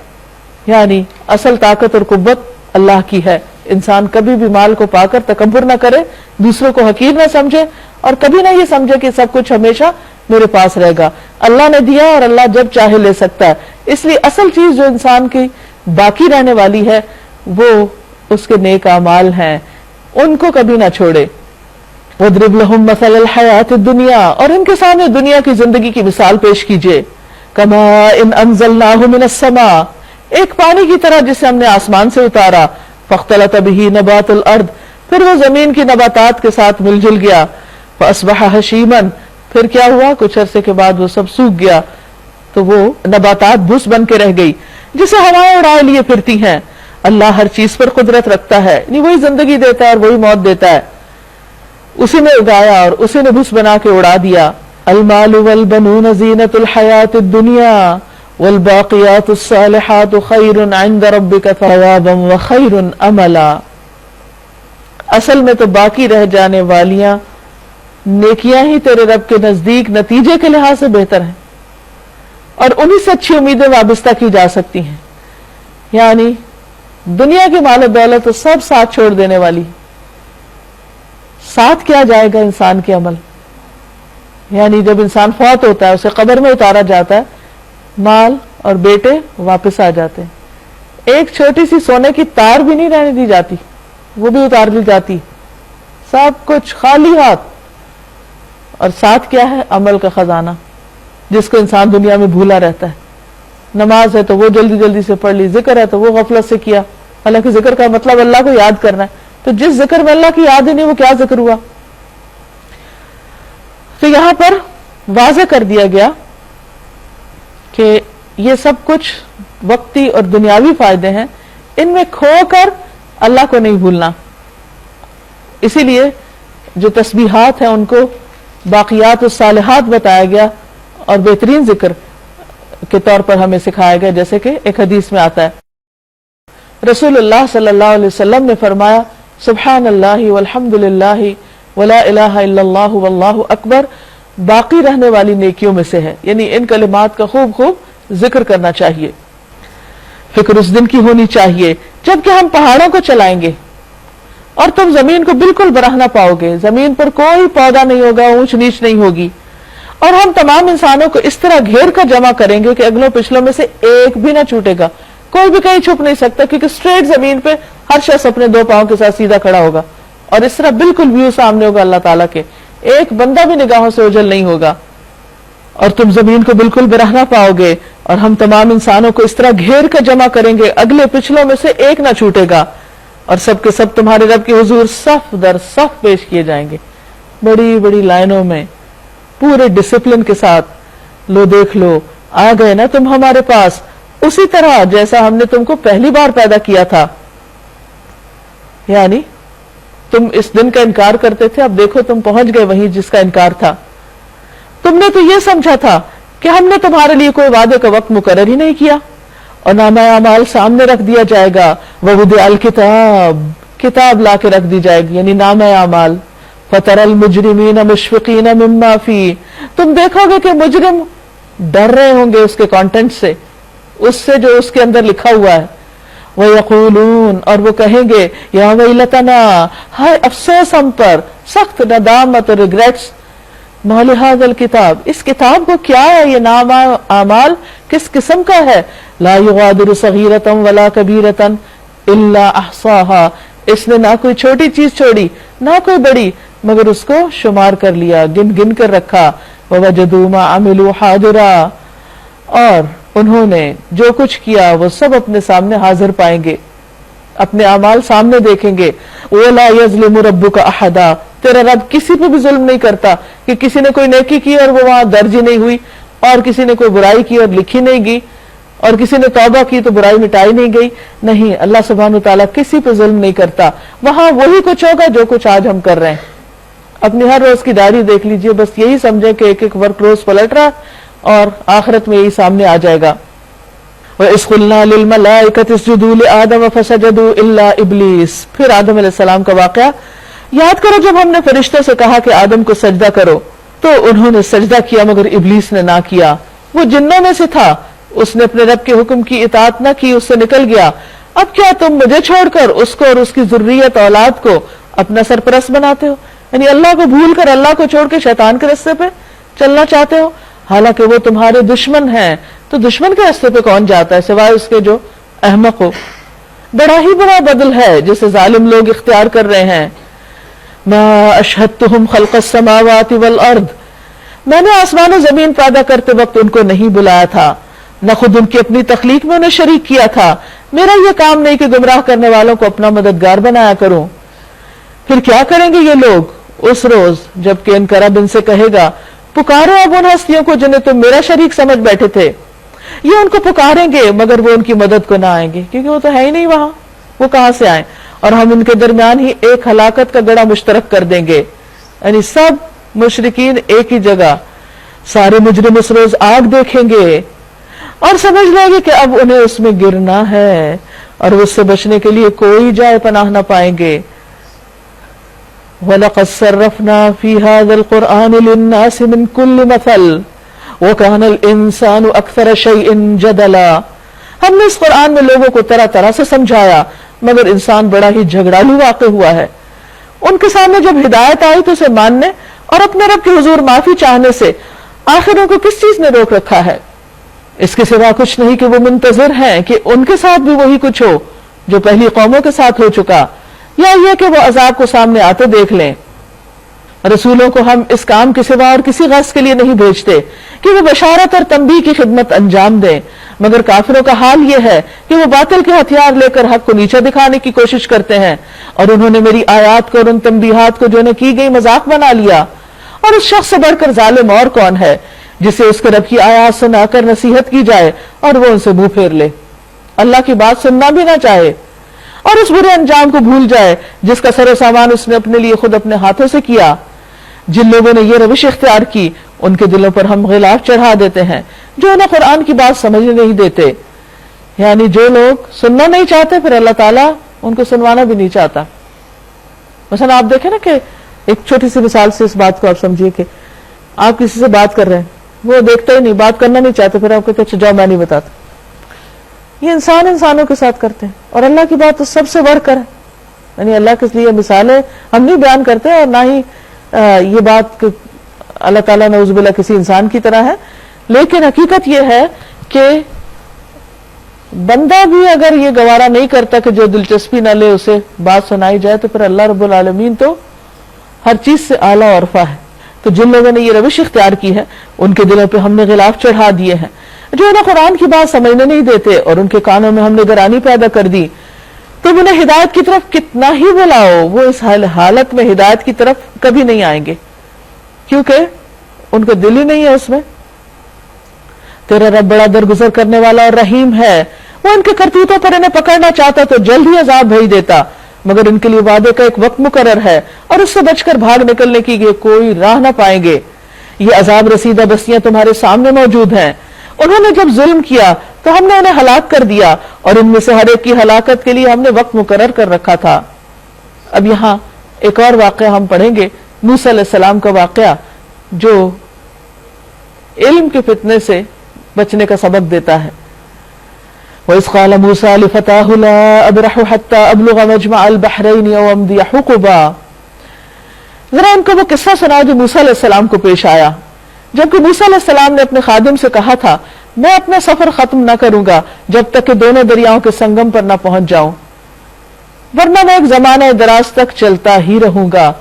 [SPEAKER 1] یعنی اصل طاقت اور قوت اللہ کی ہے. انسان کبھی بھی مال کو پا کر تکبر نہ کرے، دوسروں کو حقیر نہ سمجھے اور کبھی نہ یہ سمجھے کہ سب کچھ ہمیشہ میرے پاس رہے گا. اللہ نے دیا اور اللہ جب چاہے لے سکتا ہے. اس لیے اصل چیز جو انسان کی باقی رہنے والی ہے وہ اس کے نیک اعمال ہیں، ان کو کبھی نہ چھوڑے. وَاضْرِبْ لَهُم مَثَلَ الْحَيَاةِ الدُّنْيَا، اور ان کے سامنے دنیا کی زندگی کی مثال پیش کیجئے. كَمَاءٍ أَنزَلْنَاهُ مِنَ السَّمَاءِ، ایک پانی کی طرح جسے ہم نے آسمان سے اتارا. فاختلط به نبات الارض، پھر وہ زمین کی نباتات کے ساتھ مل جل گیا. فاصبح هشيما، پھر کیا ہوا؟ کچھ عرصے کے بعد وہ سب سوکھ گیا تو وہ نباتات بھوس بن کے رہ گئی جسے ہوائیں اڑائے لیے پھرتی ہیں. اللہ ہر چیز پر قدرت رکھتا ہے، یعنی وہی زندگی دیتا ہے اور وہی موت دیتا ہے. اسی نے اگایا اور اسی نے بھوس بنا کے اڑا دیا. المال والبنون زینۃ الحیات الدنیا والباقیات الصالحات خیر عند ربک ثوابا وخیر املا. اصل میں تو باقی رہ جانے والیاں نیکیاں ہی تیرے رب کے نزدیک نتیجے کے لحاظ سے بہتر ہیں اور انہی سے اچھی امیدیں وابستہ کی جا سکتی ہیں. یعنی دنیا کی مال و دولت تو سب ساتھ چھوڑ دینے والی، ساتھ کیا جائے گا انسان کے عمل. یعنی جب انسان فوت ہوتا ہے اسے قبر میں اتارا جاتا ہے، مال اور بیٹے واپس آ جاتے ہیں. ایک چھوٹی سی سونے کی تار بھی نہیں رہنے دی جاتی، وہ بھی اتار لی جاتی. سب کچھ خالی ہاتھ اور ساتھ کیا ہے؟ عمل کا خزانہ، جس کو انسان دنیا میں بھولا رہتا ہے۔ نماز ہے تو وہ جلدی جلدی سے پڑھ لی، ذکر ہے تو وہ غفلت سے کیا، حالانکہ ذکر کا مطلب اللہ کو یاد کرنا ہے، تو جس ذکر میں اللہ کی یاد ہی نہیں وہ کیا ذکر ہوا؟ تو یہاں پر واضح کر دیا گیا کہ یہ سب کچھ وقتی اور دنیاوی فائدے ہیں، ان میں کھو کر اللہ کو نہیں بھولنا۔ اسی لیے جو تسبیحات ہیں ان کو باقیات الصالحات بتایا گیا اور بہترین ذکر کے طور پر ہمیں سکھایا گیا، جیسے کہ ایک حدیث میں آتا ہے رسول اللہ صلی اللہ علیہ وسلم نے فرمایا سبحان اللہ والحمد للہ ولا الہ الا اللہ واللہ اکبر باقی رہنے والی نیکیوں میں سے ہے، یعنی ان کلمات کا خوب خوب ذکر کرنا چاہیے، فکر اس دن کی ہونی چاہیے جبکہ ہم پہاڑوں کو چلائیں گے اور تم زمین کو بالکل براہ نہ پاؤ گے، زمین پر کوئی پودا نہیں ہوگا، اونچ نیچ نہیں ہوگی، اور ہم تمام انسانوں کو اس طرح گھیر کر جمع کریں گے کہ اگلوں پچھلوں میں سے ایک بھی نہ چھوٹے گا، کوئی بھی کہیں چھپ نہیں سکتا، کیونکہ اسٹریٹ زمین پہ ہر شخص اپنے دو پاؤں کے ساتھ سیدھا کھڑا ہوگا اور اس طرح بالکل ویو سامنے ہوگا اللہ تعالیٰ کے، ایک بندہ بھی نگاہوں سے اوجھل نہیں ہوگا، اور تم زمین کو بالکل براہ نہ پاؤ گے اور ہم تمام انسانوں کو اس طرح گھیر کر جمع کریں گے اگلے پچھلوں میں سے ایک نہ چھوٹے گا، اور سب کے سب تمہارے رب کے حضور صف در صف پیش کیے جائیں گے، بڑی بڑی لائنوں میں پورے ڈسپلن کے ساتھ، لو دیکھ لو آ گئے نا تم ہمارے پاس اسی طرح جیسا ہم نے تم کو پہلی بار پیدا کیا تھا، یعنی تم اس دن کا انکار کرتے تھے، اب دیکھو تم پہنچ گئے وہیں جس کا انکار تھا، تم نے تو یہ سمجھا تھا کہ ہم نے تمہارے لیے کوئی وعدے کا وقت مقرر ہی نہیں کیا، اور نامہ اعمال سامنے رکھ دیا جائے گا، ووضع الکتاب کتاب لا کے رکھ دی جائے گی، یعنی نامہ اعمال، فَتَرَى الْمُجْرِمِينَ مُشْفِقِينَ مِمَّا فِيهِ تم دیکھو گے کہ مجرم ڈر رہے ہوں گے اس کے کانٹینٹ سے، اس سے جو اس کے اندر لکھا ہوا ہے، وَيَقُولُونَ اور وہ کہیں گے یا ویلتنا ہائے افسوس ہم پر، سخت ندامت اور ریگریٹس، ما لهذا الکتاب اس کتاب کو کیا ہے، یہ نام اعمال کس قسم کا ہے، لا یغادر صغیرۃ ولا کبیرۃ الا احصاها اس نے نہ کوئی چھوٹی چیز چھوڑی نہ کوئی بڑی مگر اس کو شمار کر لیا، گن گن کر رکھا، ووجدوا ما عملوا حاضرا اور انہوں نے جو کچھ کیا وہ سب اپنے سامنے حاضر پائیں گے، اپنے اعمال سامنے دیکھیں گے، وَلَا يَظْلِمُ رَبُّكَ أَحَدًا تیرا رب کسی پہ بھی ظلم نہیں کرتا کہ کسی نے کوئی نیکی کی اور وہ وہاں درج ہی نہیں ہوئی، اور کسی نے کوئی برائی کی اور لکھی نہیں گئی، اور کسی نے توبہ کی تو برائی مٹائی نہیں گئی، نہیں، اللہ سبحانہ وتعالیٰ کسی پہ ظلم نہیں کرتا، وہاں وہی کچھ ہوگا جو کچھ آج ہم کر رہے ہیں۔ اپنی ہر روز کی ڈائری دیکھ لیجئے، بس یہی سمجھیں کہ ایک ایک ورک روز پلٹ رہا اور آخرت میں یہی سامنے آ جائے گا۔ وَإِذْ قُلْنَا لِلْمَلَائِكَةِ اسْجُدُوا لِآدَمَ فَسَجَدُوا إِلَّا إِبْلِيسَ پھر آدم علیہ السلام کا واقعہ یاد کرو، جب ہم نے فرشتوں سے کہا کہ آدم کو سجدہ کرو تو انہوں نے سجدہ کیا مگر ابلیس نے نہ کیا، وہ جنوں میں سے تھا، اس نے اپنے رب کے حکم کی اطاعت نہ کی، اس سے نکل گیا، اب کیا تم مجھے چھوڑ کر اس کو اور اس کی ذریت اولاد کو اپنا سرپرست بناتے ہو، یعنی اللہ کو بھول کر اللہ کو چھوڑ کے شیطان کے راستے پہ چلنا چاہتے ہو، حالانکہ وہ تمہارے دشمن ہیں، تو دشمن کے راستے پہ کون جاتا ہے سوائے اس کے جو احمق ہو۔ بڑا ہی بڑا بدل ہے جسے ظالم لوگ اختیار کر رہے ہیں۔ ما اشہدتہم خلق السماوات والارض میں نے آسمان و زمین پیدا کرتے وقت ان کو نہیں بلایا تھا، نہ خود ان کی اپنی تخلیق میں انہیں شریک کیا تھا، میرا یہ کام نہیں کہ گمراہ کرنے والوں کو اپنا مددگار بنایا کروں۔ پھر کیا کریں گے یہ لوگ اس روز جب کہ ان کا رب ان سے کہے گا پکارو اب ان ہستیوں کو جنہیں تم میرا شریک سمجھ بیٹھے تھے، یہ ان کو پکاریں گے مگر وہ ان کی مدد کو نہ آئیں گے، کیونکہ وہ تو ہے ہی نہیں وہاں، وہ کہاں سے آئیں، اور ہم ان کے درمیان ہی ایک ہلاکت کا گڑھا مشترک کر دیں گے، یعنی سب مشرکین ایک ہی جگہ، سارے مجرم اس روز آگ دیکھیں گے اور سمجھ لیں گے کہ اب انہیں اس میں گرنا ہے اور اس سے بچنے کے لیے کوئی جائے پناہ نہ پائیں گے۔ وَلَقَدْ صَرَّفْنَا فِي هَذَا الْقُرْآنِ لِلنَّاسِ مِنْ كُلِّ مَثَلٍ وَكَانَ الْإِنسَانُ أَكْثَرَ شَيْءٍ جَدَلًا ہم نے اس قرآن میں لوگوں کو طرح طرح سے سمجھایا مگر انسان بڑا ہی جھگڑالو واقع ہوا ہے۔ ان کے سامنے جب ہدایت آئی تو اسے ماننے اور اپنے رب کے حضور معافی چاہنے سے آخر ان کو کس چیز نے روک رکھا ہے؟ اس کے سوا کچھ نہیں کہ وہ منتظر ہیں کہ ان کے ساتھ بھی وہی کچھ ہو جو پہلی قوموں کے ساتھ ہو چکا، یا یہ کہ وہ عذاب کو سامنے آتے دیکھ لیں۔ رسولوں کو ہم اس کام کے سوا اور کسی غرض کے لیے نہیں بھیجتے کہ وہ بشارت اور تنبیہ کی خدمت انجام دیں، مگر کافروں کا حال یہ ہے کہ وہ باطل کے ہتھیار لے کر حق کو نیچا دکھانے کی کوشش کرتے ہیں، اور انہوں نے میری آیات کو اور ان تنبیہات کو جو انہیں کی گئی مذاق بنا لیا۔ اور اس شخص سے بڑھ کر ظالم اور کون ہے جسے اس کے رب کی آیات سنا کر نصیحت کی جائے اور وہ ان سے منہ پھیر لے، اللہ کی بات سننا بھی نہ چاہے، اور اس برے انجام کو بھول جائے جس کا سر و سامان اس نے اپنے لیے خود اپنے ہاتھوں سے کیا۔ جن لوگوں نے یہ روش اختیار کی ان کے دلوں پر ہم غلاف چڑھا دیتے ہیں جو انہیں قرآن کی بات سمجھنے نہیں دیتے، یعنی جو لوگ سننا نہیں چاہتے پھر اللہ تعالیٰ ان کو سنوانا بھی نہیں چاہتا۔ مثلا آپ دیکھیں نا کہ ایک چھوٹی سی مثال سے اس بات کو آپ سمجھیے کہ آپ کسی سے بات کر رہے ہیں، وہ دیکھتا ہی نہیں، بات کرنا نہیں چاہتے، پھر آپ کہتے اچھا جاؤ میں نہیں بتاتا۔ یہ انسان انسانوں کے ساتھ کرتے ہیں، اور اللہ کی بات تو سب سے بڑھ کر ہے، یعنی اللہ کے لیے مثالیں ہم نہیں بیان کرتے، اور نہ ہی یہ بات کہ اللہ تعالیٰ نعوذ باللہ کسی انسان کی طرح ہے، لیکن حقیقت یہ ہے کہ بندہ بھی اگر یہ گوارا نہیں کرتا کہ جو دلچسپی نہ لے اسے بات سنائی جائے، تو پھر اللہ رب العالمین تو ہر چیز سے اعلیٰ اور رفع ہے۔ تو جن لوگوں نے یہ روش اختیار کی ہے ان کے دلوں پہ ہم نے غلاف چڑھا دیے ہیں، جو انہیں قرآن کی بات سمجھنے نہیں دیتے، اور ان کے کانوں میں ہم نے گرانی پیدا کر دی۔ تم انہیں ہدایت کی طرف کتنا ہی بلاؤ، وہ اس حالت میں ہدایت کی طرف کبھی نہیں آئیں گے، کیونکہ ان کا دل ہی نہیں ہے اس میں۔ تیرا رب بڑا درگزر کرنے والا اور رحیم ہے، وہ ان کے کرتوتوں پر انہیں پکڑنا چاہتا تو جلد ہی عذاب بھیج دیتا، مگر ان کے لیے وعدے کا ایک وقت مقرر ہے اور اس سے بچ کر بھاگ نکلنے کی کوئی راہ نہ پائیں گے۔ یہ عذاب رسیدہ بستیاں تمہارے سامنے موجود ہیں، انہوں نے جب ظلم کیا تو ہم نے انہیں ہلاک کر دیا، اور ان میں سے ہر ایک کی ہلاکت کے لیے ہم نے وقت مقرر کر رکھا تھا۔ اب یہاں ایک اور واقعہ ہم پڑھیں گے، موسیٰ علیہ السلام کا واقعہ، جو علم کے فتنے سے بچنے کا سبق دیتا ہے۔ وَإِذْ قَالَ مُوسَىٰ لِفَتَاهُ لَا أَبْرَحُ حَتَّىٰ أَبْلُغَ مَجْمَعَ الْبَحْرَيْنِ أَوْ أَمْضِيَ حُقُبًا۔ ذرا ان کو وہ قصہ سنا جو موسیٰ علیہ السلام کو پیش آیا، جبکہ موسیٰ علیہ السلام نے اپنے خادم سے کہا تھا میں اپنا سفر ختم نہ کروں گا جب تک کہ دونوں دریاؤں کے سنگم پر نہ پہنچ جاؤں، ورنہ میں ایک زمانہ دراز تک چلتا ہی رہوں گا۔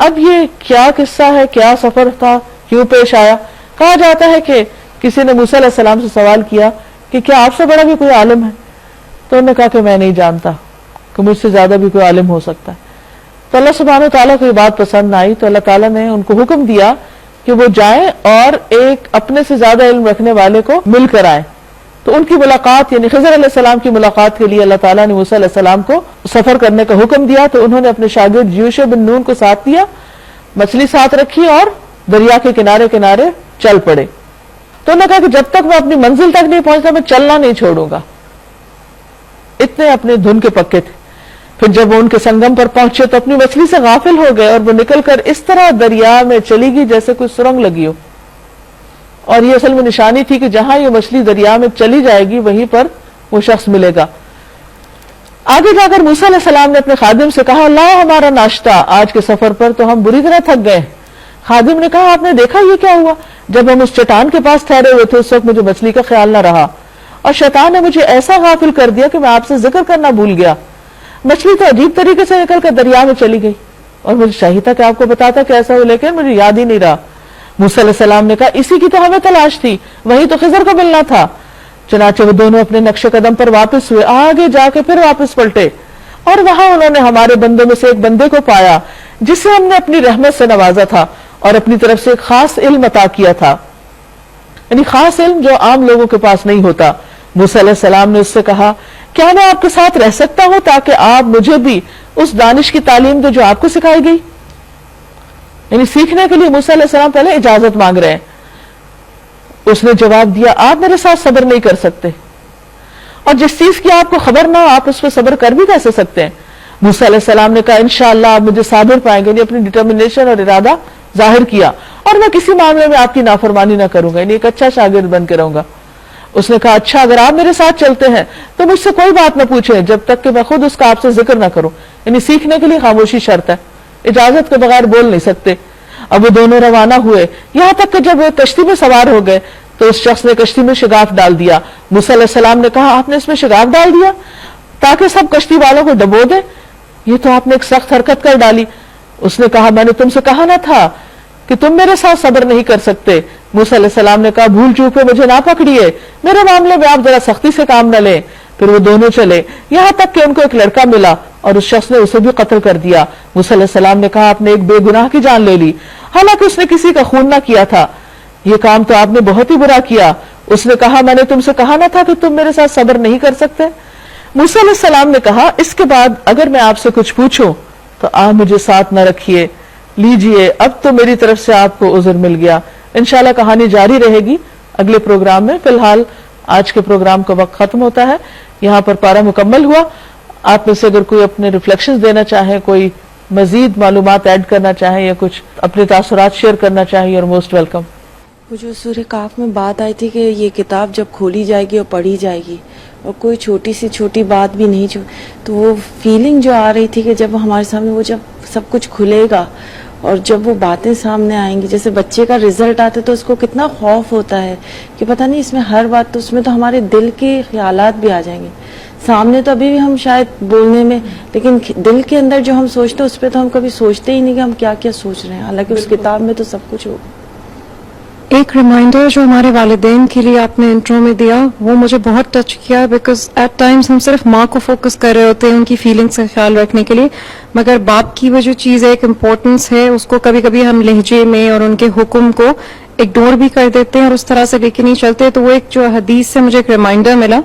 [SPEAKER 1] اب یہ کیا قصہ ہے، کیا سفر تھا، کیوں پیش آیا؟ کہا جاتا ہے کہ کسی نے موسیٰ علیہ السلام سے سوال کیا کہ کیا آپ سے بڑا بھی کوئی عالم ہے؟ تو انہوں نے کہا کہ میں نہیں جانتا کہ مجھ سے زیادہ بھی کوئی عالم ہو سکتا ہے۔ تو اللہ سبحانہ وتعالیٰ کو یہ بات پسند نہ آئی، تو اللہ تعالیٰ نے ان کو حکم دیا کہ وہ جائیں اور ایک اپنے سے زیادہ علم رکھنے والے کو مل کر آئیں۔ تو ان کی ملاقات یعنی خضر علیہ السلام کی ملاقات کے لیے اللہ تعالیٰ نے موسیٰ علیہ السلام کو سفر کرنے کا حکم دیا، تو انہوں نے اپنے شاگرد یوشع بن نون کو ساتھ دیا، مچھلی ساتھ رکھی اور دریا کے کنارے کنارے چل پڑے۔ تو انہوں نے کہا کہ جب تک میں اپنی منزل تک نہیں پہنچتا میں چلنا نہیں چھوڑوں گا، اتنے اپنے دھن کے پکے تھے۔ پھر جب وہ ان کے سنگم پر پہنچے تو اپنی مچھلی سے غافل ہو گئے، اور وہ نکل کر اس طرح دریا میں چلی گئی جیسے کوئی سرنگ لگی ہو، اور یہ اصل میں نشانی تھی کہ جہاں یہ مچھلی دریا میں چلی جائے گی وہیں پر وہ شخص ملے گا۔ آگے جا کر موسیٰ علیہ السلام نے اپنے خادم سے کہا لا ہمارا ناشتہ، آج کے سفر پر تو ہم بری طرح تھک گئے۔ خادم نے کہا آپ نے دیکھا یہ کیا ہوا؟ جب ہم اس چٹان کے پاس ٹھہرے ہوئے تھے اس وقت مجھے مچھلی کا خیال نہ رہا، اور شیطان نے مجھے ایسا غافل کر دیا کہ میں آپ سے ذکر کرنا بھول گیا۔ مچھلی تو عجیب طریقے سے نکل کر دریا میں چلی گئی، اور مجھے چاہیے تھا کہ آپ کو بتاتا کہ ایسا ہو، لیکن مجھے یاد ہی نہیں رہا۔ موسیٰ علیہ السلام نے کہا اسی کی تو ہمیں تلاش تھی، وہی تو خضر کو ملنا تھا۔ چنانچہ وہ دونوں اپنے نقش قدم پر واپس ہوئے، آگے جا کے پھر واپس پلٹے، اور وہاں انہوں نے ہمارے بندوں میں سے ایک بندے کو پایا جسے ہم نے اپنی رحمت سے نوازا تھا اور اپنی طرف سے ایک خاص علم عطا کیا تھا، یعنی خاص علم جو عام لوگوں کے پاس نہیں ہوتا۔ موسیٰ علیہ السلام نے اس سے کہا کیا میں آپ کے ساتھ رہ سکتا ہوں تاکہ آپ مجھے بھی اس دانش کی تعلیم دیں جو آپ کو سکھائی گئی؟ یعنی سیکھنے کے لیے موسیٰ علیہ السلام پہلے اجازت مانگ رہے ہیں۔ اس نے جواب دیا آپ میرے ساتھ صبر نہیں کر سکتے، اور جس چیز کی آپ کو خبر نہ ہو آپ اس پہ صبر کر بھی کیسے سکتے ہیں؟ موسیٰ علیہ السلام نے کہا انشاءاللہ آپ مجھے صابر پائیں گے، یعنی اپنی ڈٹرمنیشن اور ارادہ ظاہر کیا، اور میں کسی معاملے میں آپ کی نافرمانی نہ کروں گا، یعنی ایک اچھا شاگرد بن کے رہوں گا۔ اس نے کہا اچھا اگر آپ میرے ساتھ چلتے ہیں تو مجھ سے کوئی بات نہ پوچھیں جب تک کہ میں خود اس کا آپ سے ذکر نہ کروں، یعنی سیکھنے کے لیے خاموشی شرط ہے، اجازت کے بغیر بول نہیں سکتے۔ اب وہ دونوں روانہ ہوئے، یہاں تک کہ جب وہ کشتی میں سوار ہو گئے تو اس شخص نے کشتی میں شگاف ڈال دیا۔ موسیٰ علیہ السلام نے کہا آپ نے اس میں شگاف ڈال دیا تاکہ سب کشتی والوں کو ڈبو دے؟ یہ تو آپ نے ایک سخت حرکت کر ڈالی۔ اس نے کہا میں نے تم سے کہا نہ تھا کہ تم میرے ساتھ صبر نہیں کر سکتے. موسیٰ علیہ السلام نے کہا بھول چوک پہ مجھے نہ پکڑیے, میرے معاملے میں آپ ذرا سختی سے کام نہ لیں. پھر وہ دونوں چلے یہاں تک کہ ان کو ایک لڑکا ملا اور اس شخص نے اسے بھی قتل کر دیا. موسیٰ علیہ السلام نے کہا آپ نے ایک بے گناہ کی جان لے لی, حالانکہ اس نے کسی کا خون نہ کیا تھا. یہ کام تو آپ نے بہت ہی برا کیا. اس نے کہا میں نے تم سے کہا نہ تھا کہ تم میرے ساتھ صبر نہیں کر سکتے. موسیٰ علیہ السلام نے کہا اس کے بعد اگر میں آپ سے کچھ پوچھوں تو آپ مجھے ساتھ نہ رکھیے, لیجئے اب تو میری طرف سے آپ کو عذر مل گیا. انشاءاللہ کہانی جاری رہے گی اگلے پروگرام میں. فی الحال آج کے پروگرام کا وقت ختم ہوتا ہے, یہاں پر پارہ مکمل ہوا. آپ میں سے اگر کوئی اپنے ریفلیکشنز دینا چاہیں, کوئی مزید معلومات ایڈ کرنا چاہیں یا کچھ اپنے تاثرات شیئر کرنا چاہیں, یو آر موسٹ ویلکم.
[SPEAKER 2] وہ جو سورہ کاف میں بات آئی تھی کہ یہ کتاب جب کھولی جائے گی اور پڑھی جائے گی اور کوئی چھوٹی سی چھوٹی بات بھی نہیں, تو وہ فیلنگ جو آ رہی تھی کہ جب ہمارے سامنے وہ جب سب کچھ کھلے گا اور جب وہ باتیں سامنے آئیں گی, جیسے بچے کا رزلٹ آتا تو اس کو کتنا خوف ہوتا ہے کہ پتہ نہیں اس میں ہر بات, تو اس میں تو ہمارے دل کے خیالات بھی آ جائیں گے سامنے. تو ابھی بھی ہم شاید بولنے میں, لیکن دل کے اندر جو ہم سوچتے ہیں اس پہ تو ہم کبھی سوچتے ہی نہیں کہ ہم کیا کیا سوچ رہے ہیں, حالانکہ اس کتاب میں تو سب کچھ ہوگا.
[SPEAKER 3] ایک ریمائنڈر جو ہمارے والدین کے لیے آپ نے انٹرو میں دیا وہ مجھے بہت ٹچ کیا, بیکاز ایٹ ٹائمز ہم صرف ماں کو فوکس کر رہے ہوتے ہیں ان کی فیلنگس کا خیال رکھنے کے لیے, مگر باپ کی وہ جو چیز ہے ایک امپورٹنس ہے اس کو کبھی کبھی ہم لہجے میں اور ان کے حکم کو اگنور بھی کر دیتے ہیں اور اس طرح سے لے کے نہیں چلتے. تو وہ ایک جو حدیث سے مجھے ایک ریمائنڈر ملا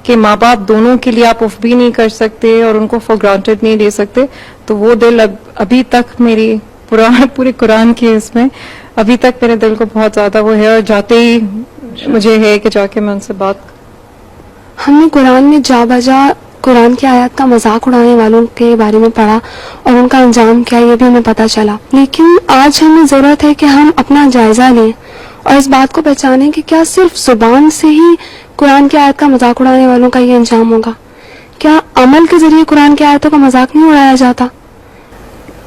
[SPEAKER 3] کہ ماں باپ دونوں کے لیے آپ اف بھی نہیں کر سکتے اور ان کو فار گرانٹیڈ نہیں لے سکتے. تو وہ دل ابھی تک میری پورے قرآن کے اس میں ابھی تک میرے دل کو بہت زیادہ وہ ہے, اور جاتے ہی مجھے ہے کہ جا کے میں ان سے بات.
[SPEAKER 4] ہم نے قرآن میں جا بجا قرآن کی آیات کا مذاق اڑانے والوں کے بارے میں پڑھا اور ان کا انجام کیا یہ بھی ہمیں پتہ چلا, لیکن آج ہمیں ضرورت ہے کہ ہم اپنا جائزہ لیں اور اس بات کو پہچانیں کہ کیا صرف زبان سے ہی قرآن کی آیت کا مذاق اڑانے والوں کا یہ انجام ہوگا؟ کیا عمل کے ذریعے قرآن کی آیتوں کا مذاق نہیں اڑایا جاتا؟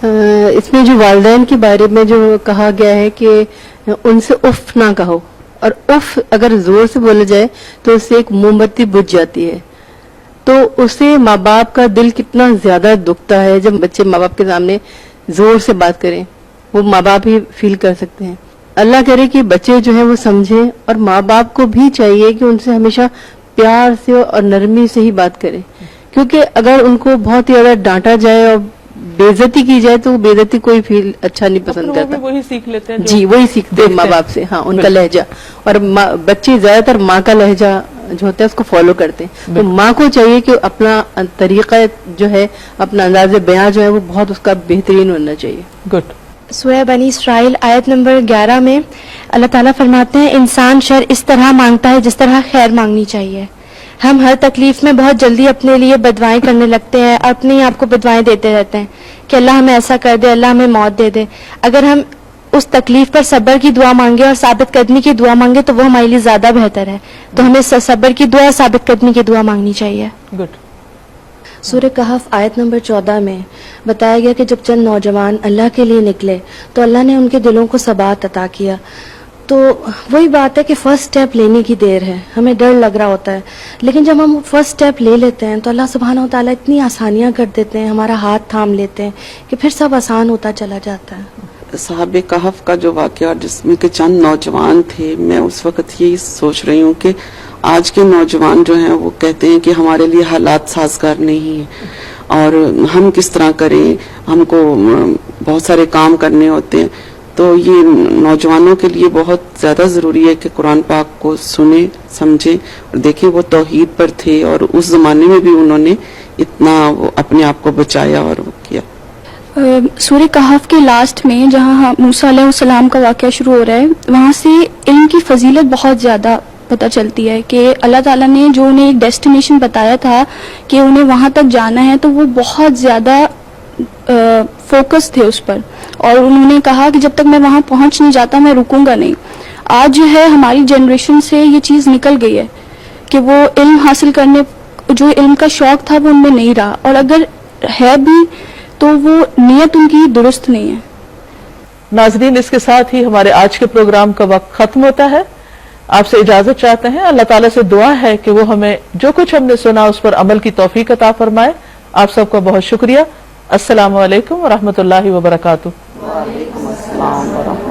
[SPEAKER 5] اس میں جو والدین کے بارے میں جو کہا گیا ہے کہ ان سے اف نہ کہو, اور اف اگر زور سے بولا جائے تو اس سے ایک موم بتی بجھ جاتی ہے, تو اس سے ماں باپ کا دل کتنا زیادہ دکھتا ہے جب بچے ماں باپ کے سامنے زور سے بات کریں. وہ ماں باپ ہی فیل کر سکتے ہیں. اللہ کرے کہ بچے جو ہیں وہ سمجھیں, اور ماں باپ کو بھی چاہیے کہ ان سے ہمیشہ پیار سے اور نرمی سے ہی بات کریں, کیونکہ اگر ان کو بہت ہی زیادہ ڈانٹا جائے اور بےعزتی کی جائے تو بےعزتی کوئی فیل اچھا نہیں پسند کرتا.
[SPEAKER 1] وہی سیکھ لیتے ہیں,
[SPEAKER 5] جی وہی سیکھتے ہیں ماں باپ سے, ہاں ان کا لہجہ, اور بچے زیادہ تر ماں کا لہجہ جو ہوتا ہے اس کو فالو کرتے ہیں. تو ماں کو چاہیے کہ اپنا طریقہ جو ہے, اپنا انداز بیاں جو ہے وہ بہت اس کا بہترین ہونا چاہیے.
[SPEAKER 1] گڈ.
[SPEAKER 6] سورہ بنی اسرائیل آیت نمبر 11 میں اللہ تعالیٰ فرماتے ہیں انسان شر اس طرح مانگتا ہے جس طرح خیر مانگنی چاہیے. ہم ہر تکلیف میں بہت جلدی اپنے لیے بدوائیں کرنے لگتے ہیں اور اپنے آپ کو بدوائیں دیتے رہتے ہیں کہ اللہ ہمیں ایسا کر دے, اللہ ہمیں موت دے دے. اگر ہم اس تکلیف پر صبر کی دعا مانگے اور ثابت قدمی کی دعا مانگے تو وہ ہمارے لیے زیادہ بہتر ہے. تو ہمیں صبر کی دعا, ثابت قدمی کی دعا مانگنی چاہیے.
[SPEAKER 1] گڈ.
[SPEAKER 2] سورہ کہف آیت نمبر 14 میں بتایا گیا کہ جب چند نوجوان اللہ کے لیے نکلے تو اللہ نے ان کے دلوں کو ثبات عطا کیا. تو وہی بات ہے کہ فرسٹ سٹیپ لینے کی دیر ہے, ہمیں ڈر لگ رہا ہوتا ہے, لیکن جب ہم فرسٹ سٹیپ لے لیتے ہیں تو اللہ سبحانہ و تعالیٰ اتنی آسانیاں کر دیتے ہیں, ہمارا ہاتھ تھام لیتے ہیں کہ پھر سب آسان ہوتا چلا جاتا ہے.
[SPEAKER 7] صحاب کہف کا جو واقعہ جس میں کہ چند نوجوان تھے, میں اس وقت یہی سوچ رہی ہوں کہ آج کے نوجوان جو ہیں وہ کہتے ہیں کہ ہمارے لیے حالات سازگار نہیں ہیں اور ہم کس طرح کریں, ہم کو بہت سارے کام کرنے ہوتے ہیں. تو یہ نوجوانوں کے لیے بہت زیادہ ضروری ہے کہ قرآن پاک کو سنیں, سمجھیں اور دیکھیں. وہ توحید پر تھے اور اس زمانے میں بھی انہوں نے اتنا اپنے آپ کو بچایا اور وہ کیا.
[SPEAKER 4] سورہ کہف کے لاسٹ میں جہاں موسیٰ علیہ السلام کا واقعہ شروع ہو رہا ہے, وہاں سے علم کی فضیلت بہت زیادہ پتہ چلتی ہے کہ اللہ تعالیٰ نے جو انہیں ایک ڈیسٹینیشن بتایا تھا کہ انہیں وہاں تک جانا ہے, تو وہ بہت زیادہ فوکس تھے اس پر, اور انہوں نے کہا کہ جب تک میں وہاں پہنچ نہیں جاتا میں رکوں گا نہیں. آج جو ہے ہماری جنریشن سے یہ چیز نکل گئی ہے کہ وہ علم حاصل کرنے, جو علم کا شوق تھا وہ ان میں نہیں رہا, اور اگر ہے بھی تو وہ نیت ان کی درست نہیں ہے.
[SPEAKER 1] ناظرین, اس کے ساتھ ہی ہمارے آج کے پروگرام کا وقت ختم ہوتا ہے. آپ سے اجازت چاہتے ہیں. اللہ تعالیٰ سے دعا ہے کہ وہ ہمیں جو کچھ ہم نے سنا اس پر عمل کی توفیق عطا فرمائے. آپ سب کا بہت شکریہ. السلام علیکم ورحمۃ اللہ وبرکاتہ.
[SPEAKER 7] وعلیکم السلام ورحمۃ